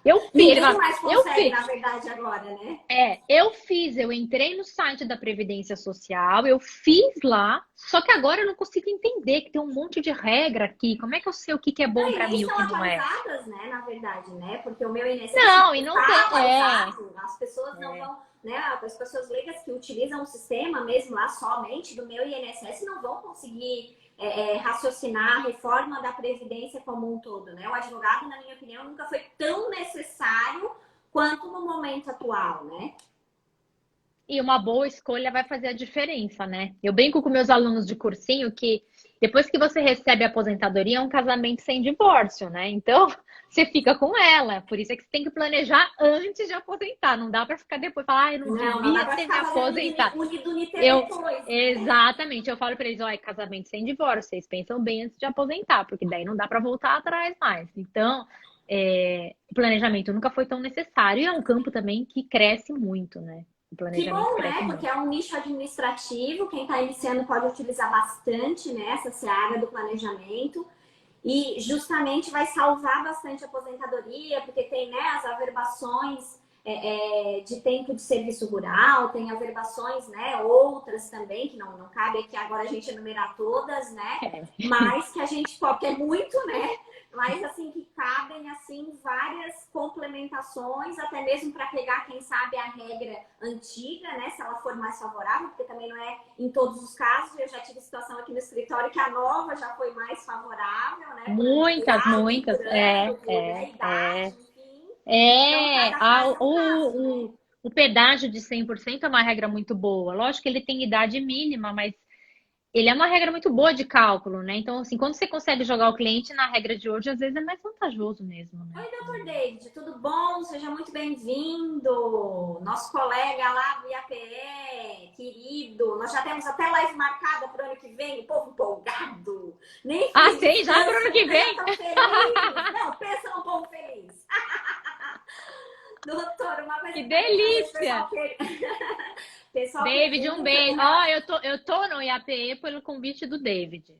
S2: Eu fiz,
S1: Ninguém mais
S2: eu
S1: consegue,
S2: fiz.
S1: na verdade, agora, né?
S2: Eu entrei no site da Previdência Social, eu fiz lá, só que agora eu não consigo entender, que tem um monte de regra aqui. Como é que eu sei o que é bom
S1: E
S2: para
S1: nem
S2: mim e o
S1: estão
S2: que não é?
S1: atualizadas, né, na verdade, né? Porque o meu INSS
S2: Não,
S1: não
S2: e não
S1: está
S2: tem.
S1: atualizado. As pessoas não
S2: É.
S1: vão, né? As pessoas leigas que utilizam o sistema mesmo lá somente do meu INSS não vão conseguir raciocinar a reforma da Previdência como um todo, né? O advogado, na minha opinião, nunca foi tão necessário quanto no momento atual, né?
S2: E uma boa escolha vai fazer a diferença, né? Eu brinco com meus alunos de cursinho que depois que você recebe a aposentadoria é um casamento sem divórcio, né? Então, você fica com ela. Por isso é que você tem que planejar antes de aposentar. Não dá para ficar depois e falar, eu não
S1: Não dá
S2: devia
S1: para
S2: ter me
S1: ficar fazendo
S2: aposentado.
S1: unidunité
S2: Eu,
S1: depois, né?
S2: exatamente, eu falo para eles, ó, é casamento sem divórcio, vocês pensam bem antes de aposentar, porque daí não dá para voltar atrás mais. Então, o planejamento nunca foi tão necessário e é um campo também que cresce muito, né? O
S1: Que
S2: planejamento
S1: bom,
S2: cresce
S1: né? Porque
S2: muito.
S1: é um nicho administrativo, quem está iniciando pode utilizar bastante, né, essa seara do planejamento e justamente vai salvar bastante a aposentadoria, porque tem, né, as averbações de tempo de serviço rural, tem averbações, né, outras também, que não cabe aqui agora a gente enumerar todas, né,
S2: É.
S1: mas que a gente pode, que é muito, né, mas assim, que cabem, assim, várias complementações, até mesmo para pegar, quem sabe, a regra antiga, né, se ela for mais favorável, porque também não é em todos os casos, eu já tive situação aqui no escritório que a nova já foi mais favorável, né, por
S2: Muitas,
S1: antiguidade,
S2: muitas.
S1: por ano, por, né, idade, enfim. Então,
S2: É,
S1: cada caso é um caso,
S2: o,
S1: né?
S2: O pedágio de 100% é uma regra muito boa. Lógico que ele tem idade mínima, mas ele é uma regra muito boa de cálculo, né? Então, assim, quando você consegue jogar o cliente na regra de hoje, às vezes é mais vantajoso mesmo, né?
S1: Oi, doutor David, tudo bom? Seja muito bem-vindo. Nosso colega lá do IAPE, querido. Nós já temos até live marcada para o ano que vem, o povo empolgado. Nem
S2: Ah,
S1: fiz
S2: tem já pro ano que
S1: descanso,
S2: vem?
S1: tão feliz. Não, pensa num povo feliz. Doutor, uma coisa
S2: Que
S1: que também às vezes o
S2: delícia!
S1: pessoal, pessoal
S2: David, um
S1: pergunta com
S2: beijo. Ó,
S1: relação.
S2: eu tô no IAPE pelo convite do David.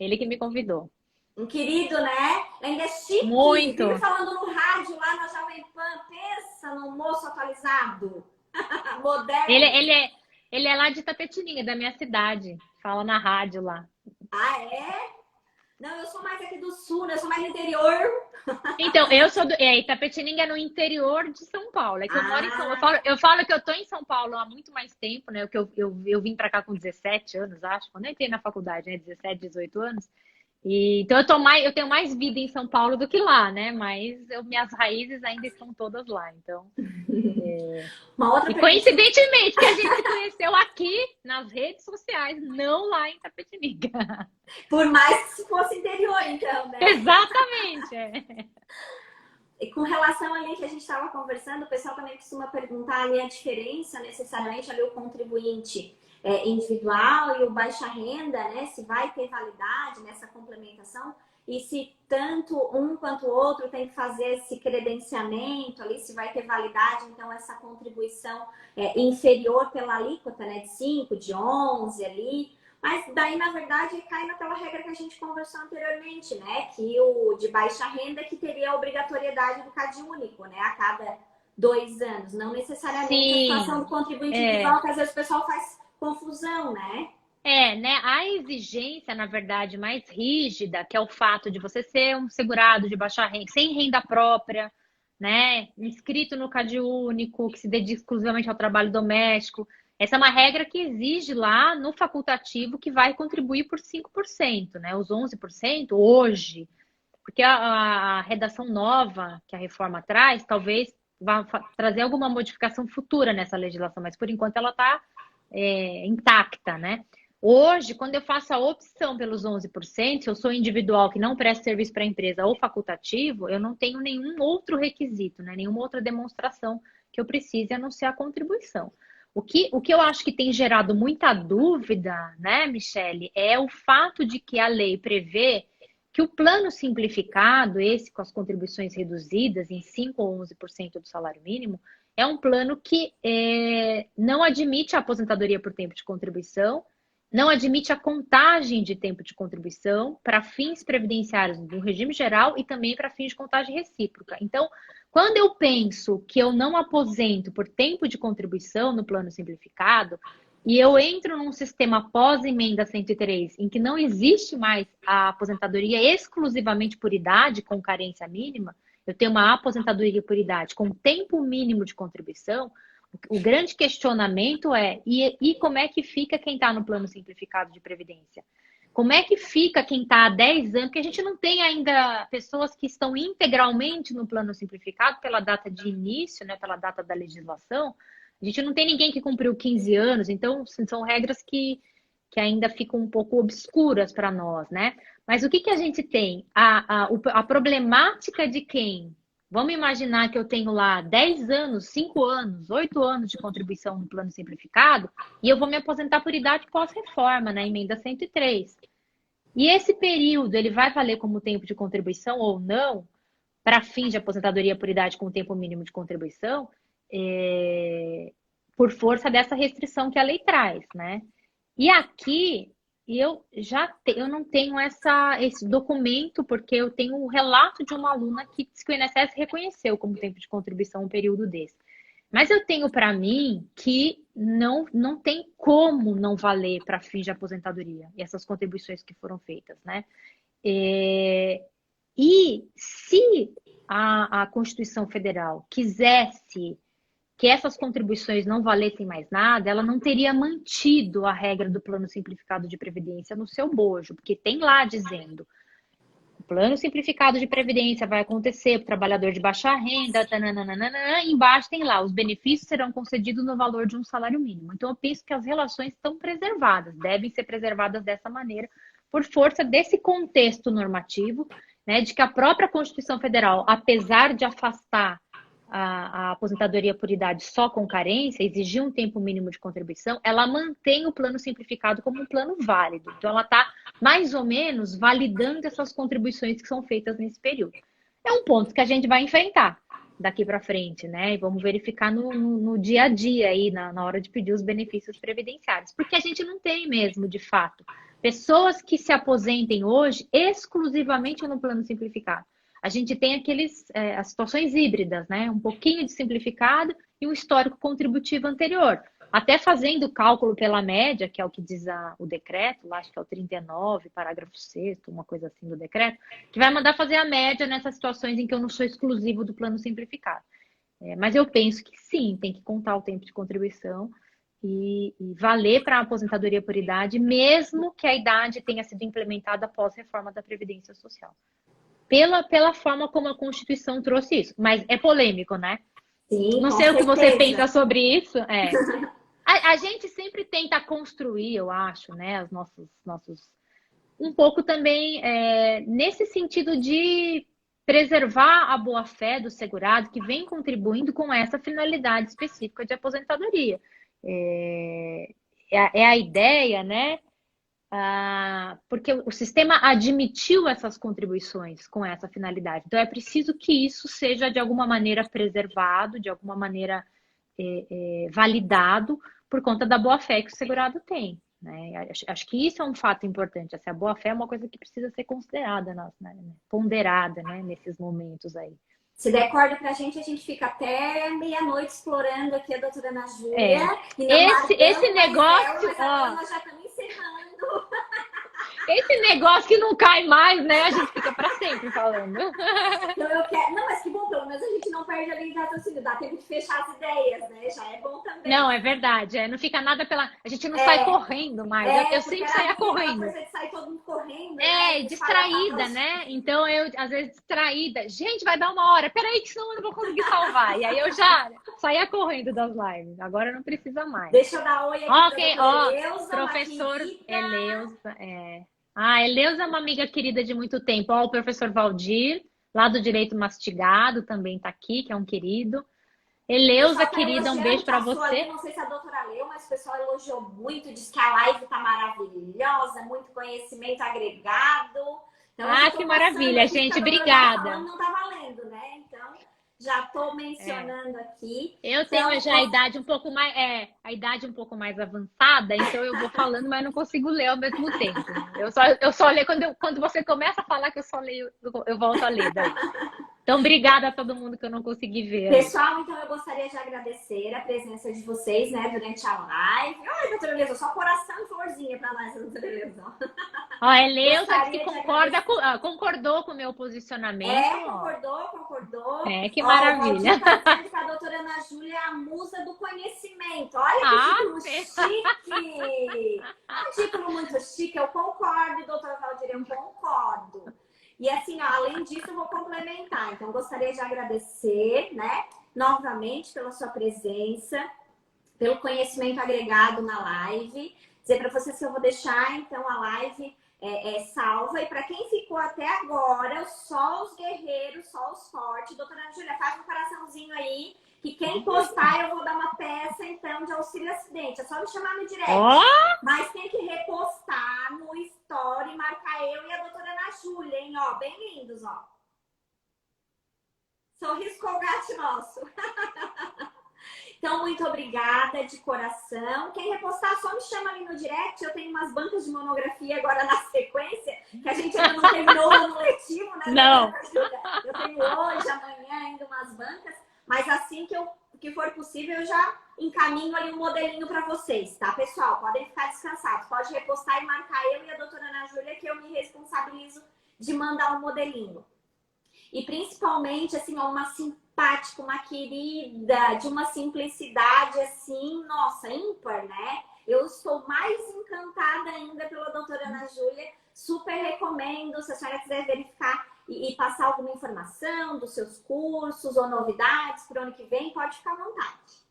S2: Ele que me convidou.
S1: Um querido, né? Ainda é chique. Vive
S2: Muito.
S1: falando no rádio lá na Jovem Pan. Pensa num moço atualizado.
S2: Ele,
S1: Moderno.
S2: ele é, ele é lá de Tapetininga, da minha cidade. Fala na rádio lá.
S1: Ah, é? Não, eu sou mais aqui do sul, né? Eu sou mais do interior.
S2: Então, eu sou do. Itapetininga é no interior de São Paulo. É que eu moro em São.
S1: Ah,
S2: Eu falo que eu tô em São Paulo há muito mais tempo, né? Que eu vim pra cá com 17 anos, acho. Quando eu entrei na faculdade, né? 17, 18 anos. Então eu tenho mais vida em São Paulo do que lá, né? Mas minhas raízes ainda estão todas lá. Então.
S1: uma outra
S2: E
S1: perguntinha.
S2: coincidentemente que a gente se conheceu aqui nas redes sociais, não lá em Tapetininga.
S1: Por mais que fosse interior, então, né?
S2: Exatamente. É.
S1: E com relação ali que a gente estava conversando, o pessoal também costuma perguntar ali a diferença necessariamente ali o contribuinte individual e o baixa renda, né? Se vai ter validade nessa complementação e se tanto um quanto o outro tem que fazer esse credenciamento ali, se vai ter validade, então essa contribuição inferior pela alíquota, né? De 5, de 11 ali. Mas daí, na verdade, cai naquela regra que a gente conversou anteriormente, né? Que o de baixa renda que teria a obrigatoriedade do CAD único, né? A cada 2 anos. Não necessariamente a situação do
S2: Sim,
S1: contribuinte
S2: é.
S1: individual, que às vezes o pessoal faz confusão, né?
S2: Né? A exigência, na verdade, mais rígida, que é o fato de você ser um segurado de baixa renda, sem renda própria, né? Inscrito no CAD único, que se dedica exclusivamente ao trabalho doméstico. Essa é uma regra que exige lá no facultativo que vai contribuir por 5%, né? Os 11% hoje, porque a redação nova que a reforma traz, talvez vá trazer alguma modificação futura nessa legislação, mas por enquanto ela está intacta, né? Hoje, quando eu faço a opção pelos 11%, se eu sou individual que não presta serviço para a empresa ou facultativo, eu não tenho nenhum outro requisito, né? Nenhuma outra demonstração que eu precise a não ser a contribuição. O que eu acho que tem gerado muita dúvida, né, Michele, é o fato de que a lei prevê que o plano simplificado, esse com as contribuições reduzidas em 5 ou 11% do salário mínimo, é um plano que não admite a aposentadoria por tempo de contribuição, não admite a contagem de tempo de contribuição para fins previdenciários do regime geral e também para fins de contagem recíproca. Então, quando eu penso que eu não aposento por tempo de contribuição no plano simplificado, e eu entro num sistema pós-emenda 103, em que não existe mais a aposentadoria exclusivamente por idade, com carência mínima, eu tenho uma aposentadoria por idade com tempo mínimo de contribuição, o grande questionamento e como é que fica quem está no plano simplificado de previdência? Como é que fica quem está há 10 anos? Porque a gente não tem ainda pessoas que estão integralmente no plano simplificado pela data de início, né, pela data da legislação. A gente não tem ninguém que cumpriu 15 anos, então são regras que ainda ficam um pouco obscuras para nós, né? Mas o que a gente tem? A problemática de quem? Vamos imaginar que eu tenho lá 10 anos, 5 anos, 8 anos de contribuição no plano simplificado e eu vou me aposentar por idade pós-reforma, na emenda 103. E esse período, ele vai valer como tempo de contribuição ou não, para fins de aposentadoria por idade com tempo mínimo de contribuição, por força dessa restrição que a lei traz, né? E aqui eu não tenho esse documento, porque eu tenho o relato de uma aluna que disse que o INSS reconheceu como tempo de contribuição um período desse. Mas eu tenho para mim que não tem como não valer para fins de aposentadoria e essas contribuições que foram feitas, né? E se a Constituição Federal quisesse que essas contribuições não valessem mais nada, ela não teria mantido a regra do plano simplificado de previdência no seu bojo, porque tem lá dizendo plano simplificado de previdência vai acontecer para o trabalhador de baixa renda, tananana, e embaixo tem lá, os benefícios serão concedidos no valor de um salário mínimo. Então, eu penso que as relações estão preservadas, devem ser preservadas dessa maneira, por força desse contexto normativo, né, de que a própria Constituição Federal, apesar de afastar a aposentadoria por idade só com carência, exigir um tempo mínimo de contribuição, ela mantém o plano simplificado como um plano válido. Então, ela está mais ou menos validando essas contribuições que são feitas nesse período. É um ponto que a gente vai enfrentar daqui para frente, né? E vamos verificar no dia a dia aí, na hora de pedir os benefícios previdenciários. Porque a gente não tem mesmo, de fato, pessoas que se aposentem hoje exclusivamente no plano simplificado. A gente tem as situações híbridas, né? Um pouquinho de simplificado e um histórico contributivo anterior. Até fazendo o cálculo pela média, que é o que diz o decreto, lá acho que é o 39, parágrafo 6º, uma coisa assim do decreto, que vai mandar fazer a média nessas situações em que eu não sou exclusivo do plano simplificado. Mas eu penso que sim, tem que contar o tempo de contribuição e valer para a aposentadoria por idade, mesmo que a idade tenha sido implementada após a reforma da Previdência Social. Pela forma como a Constituição trouxe isso. Mas é polêmico, né?
S1: Sim,
S2: Não
S1: com
S2: sei o que você
S1: certeza.
S2: pensa sobre isso. A gente sempre tenta construir, eu acho, né, os nossos um pouco também nesse sentido de preservar a boa-fé do segurado que vem contribuindo com essa finalidade específica de aposentadoria. É a ideia, né? Porque o sistema admitiu essas contribuições com essa finalidade. Então, é preciso que isso seja, de alguma maneira, preservado, de alguma maneira validado, por conta da boa-fé que o segurado tem. Né? Acho que isso é um fato importante. Essa boa-fé é uma coisa que precisa ser considerada, ponderada, né, nesses momentos aí.
S1: Se der corda pra gente, a gente fica até meia-noite explorando aqui a doutora Ana Júlia. E não
S2: esse negócio,
S1: mas agora nós já estamos encerrando.
S2: Esse negócio que não cai mais, né? A gente fica para sempre falando.
S1: Então eu quero. Não, mas que bom, pelo menos a gente não perde a linha de raciocínio. Dá tempo de fechar as ideias, né? Já é bom também.
S2: Não, é verdade. Não fica nada pela. A gente não sai correndo mais. Eu sempre saía correndo.
S1: Coisa de sair todo mundo correndo.
S2: Distraída, né? Então eu, às vezes, distraída. Gente, vai dar uma hora. Peraí, que senão eu não vou conseguir salvar. E aí eu já saía correndo das lives. Agora não precisa mais.
S1: Deixa eu dar oi aqui
S2: pra Eleusa, professor Eleusa. Eleusa é uma amiga querida de muito tempo. O professor Valdir, lá do Direito Mastigado, também está aqui, que é um querido. Eleusa, querida, um beijo para você.
S1: Não sei se a doutora leu, mas o pessoal elogiou muito, disse que a live está maravilhosa, muito conhecimento agregado.
S2: Então, que maravilha, gente. Obrigada.
S1: Não está valendo, né? Então, já estou mencionando aqui.
S2: Eu tenho já a idade um pouco mais avançada, então eu vou falando, mas não consigo ler ao mesmo tempo. Eu só leio quando você começa a falar que eu só leio, eu volto a ler daí. Então, obrigada a todo mundo que eu não consegui ver.
S1: Pessoal, então eu gostaria de agradecer a presença de vocês, né, durante a live. Ai, doutora Eleusa, só coração e florzinha para nós, doutora Eleusa.
S2: A Eleusa que concordou com o meu posicionamento.
S1: Concordou.
S2: Que maravilha.
S1: A doutora Ana Júlia é a musa do conhecimento. Olha que título chique. Um título muito chique, eu concordo, doutora Valdir, eu concordo. E assim, além disso, eu vou complementar. Então, gostaria de agradecer, né, novamente pela sua presença, pelo conhecimento agregado na live. Dizer para vocês que eu vou deixar, então, a live salva. E para quem ficou até agora, só os guerreiros, só os fortes. Doutora Ana Júlia, faz um coraçãozinho aí, que quem postar, eu vou dar uma peça, então, de auxílio acidente. É só me chamar no direct. Mas tem que repostar no story, marcar eu e a doutora Ana Júlia, hein? Ó, bem lindos, ó. Sorriso Colgate nosso. Então, muito obrigada de coração. Quem repostar, só me chama ali no direct. Eu tenho umas bancas de monografia agora na sequência, que a gente ainda não terminou o ano letivo, né?
S2: Não.
S1: Eu tenho hoje, amanhã, ainda umas bancas. Mas assim que for possível, eu já encaminho ali um modelinho para vocês, tá, pessoal? Podem ficar descansados. Pode repostar e marcar eu e a doutora Ana Júlia, que eu me responsabilizo de mandar um modelinho. E principalmente, assim, uma simpática, uma querida, de uma simplicidade, assim, nossa, ímpar, né? Eu estou mais encantada ainda pela doutora Ana Júlia super recomendo. Se a senhora quiser verificar e passar alguma informação dos seus cursos ou novidades para o ano que vem, pode ficar à vontade.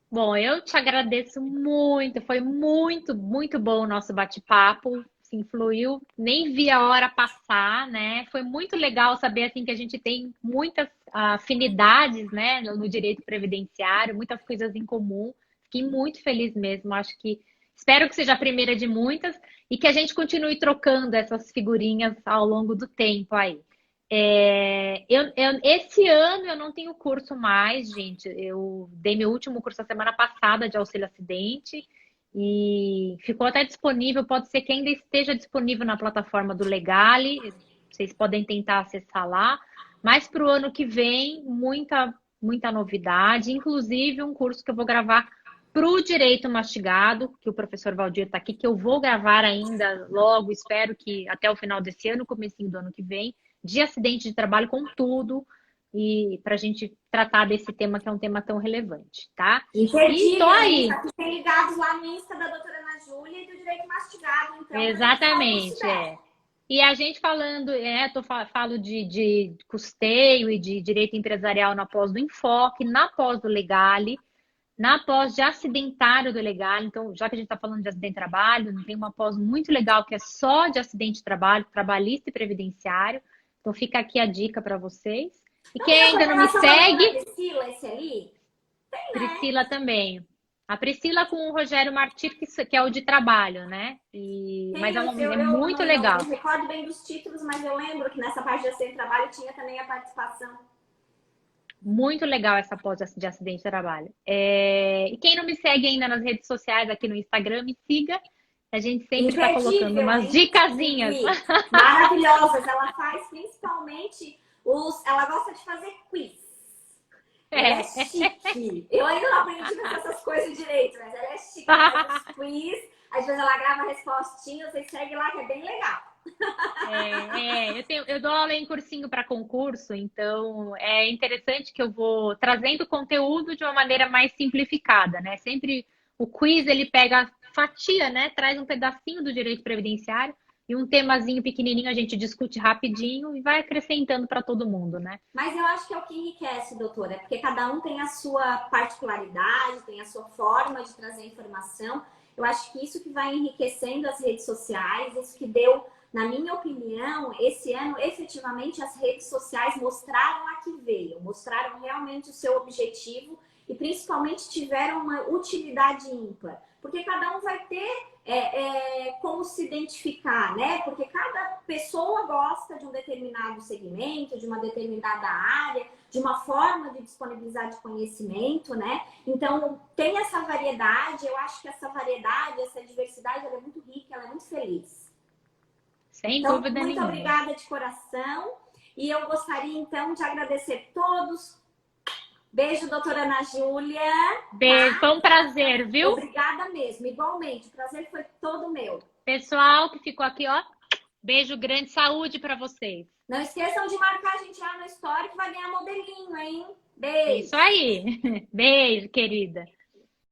S2: Bom, eu te agradeço muito, foi muito, muito bom o nosso bate-papo, assim, fluiu, nem vi a hora passar, né? Foi muito legal saber, assim, que a gente tem muitas afinidades, né, no direito previdenciário, muitas coisas em comum. Fiquei muito feliz mesmo, acho que, espero que seja a primeira de muitas e que a gente continue trocando essas figurinhas ao longo do tempo aí. Esse ano eu não tenho curso mais, gente. Eu dei meu último curso a semana passada de auxílio acidente e ficou até disponível. Pode ser que ainda esteja disponível na plataforma do Legale. Vocês podem tentar acessar lá. Mas para o ano que vem, muita, muita novidade. Inclusive um curso que eu vou gravar para o direito mastigado, que o professor Valdir está aqui, que eu vou gravar ainda logo. Espero que até o final desse ano, comecinho do ano que vem de acidente de trabalho com tudo e para a gente tratar desse tema que é um tema tão relevante, tá? E tô
S1: Imperdível, hein?
S2: aí.
S1: Fiquem ligados lá no Insta da doutora Ana Júlia e do Direito Mastigado, então, para ver se
S2: Exatamente, é. E a gente falando, falo de custeio e de direito empresarial na pós do Enfoque, na pós do Legale, na pós de acidentário do Legale. Então, já que a gente está falando de acidente de trabalho, tem uma pós muito legal que é só de acidente de trabalho, trabalhista e previdenciário. Então, fica aqui a dica para vocês. E quem ainda não me segue,
S1: Priscila, esse ali? Tem, né?
S2: Priscila também. A Priscila com o Rogério Martir, que é o de trabalho, né? Mas
S1: Tem,
S2: é muito legal.
S1: não recordo bem dos títulos, mas eu lembro que nessa parte de acidente de trabalho tinha também a participação.
S2: Muito legal essa pós de acidente de trabalho. E quem não me segue ainda nas redes sociais, aqui no Instagram, me siga. A gente sempre está colocando umas dicasinhas.
S1: Maravilhosas. Ela faz principalmente ela gosta de fazer quiz. Ela é chique. Eu ainda não aprendi a fazer essas coisas direito, mas ela é chique. Ela faz quiz. Às vezes ela grava respostinhas, vocês seguem lá, que é bem legal.
S2: Eu dou aula em cursinho para concurso, então é interessante que eu vou trazendo conteúdo de uma maneira mais simplificada, né? Sempre o quiz ele pega fatia, né? Traz um pedacinho do direito previdenciário e um temazinho pequenininho a gente discute rapidinho e vai acrescentando para todo mundo, né?
S1: Mas eu acho que é o que enriquece, doutora, porque cada um tem a sua particularidade, tem a sua forma de trazer informação. Eu acho que isso que vai enriquecendo as redes sociais, isso que deu, na minha opinião, esse ano, efetivamente, as redes sociais mostraram a que veio, mostraram realmente o seu objetivo e, principalmente, tiveram uma utilidade ímpar. Porque cada um vai ter como se identificar, né? Porque cada pessoa gosta de um determinado segmento, de uma determinada área, de uma forma de disponibilizar de conhecimento, né? Então, tem essa variedade, eu acho que essa variedade, essa diversidade, ela é muito rica, ela é muito feliz.
S2: Sem dúvida nenhuma.
S1: Muito obrigada de coração. E eu gostaria, então, de agradecer a todos. Beijo, doutora Ana Júlia.
S2: Beijo,
S1: tá?
S2: foi um prazer, viu?
S1: Obrigada mesmo, igualmente. O prazer foi todo meu.
S2: Pessoal que ficou aqui, ó, beijo grande, saúde para vocês.
S1: Não esqueçam de marcar a gente lá no Story que vai ganhar modelinho, hein? Beijo.
S2: Isso aí. Beijo, querida.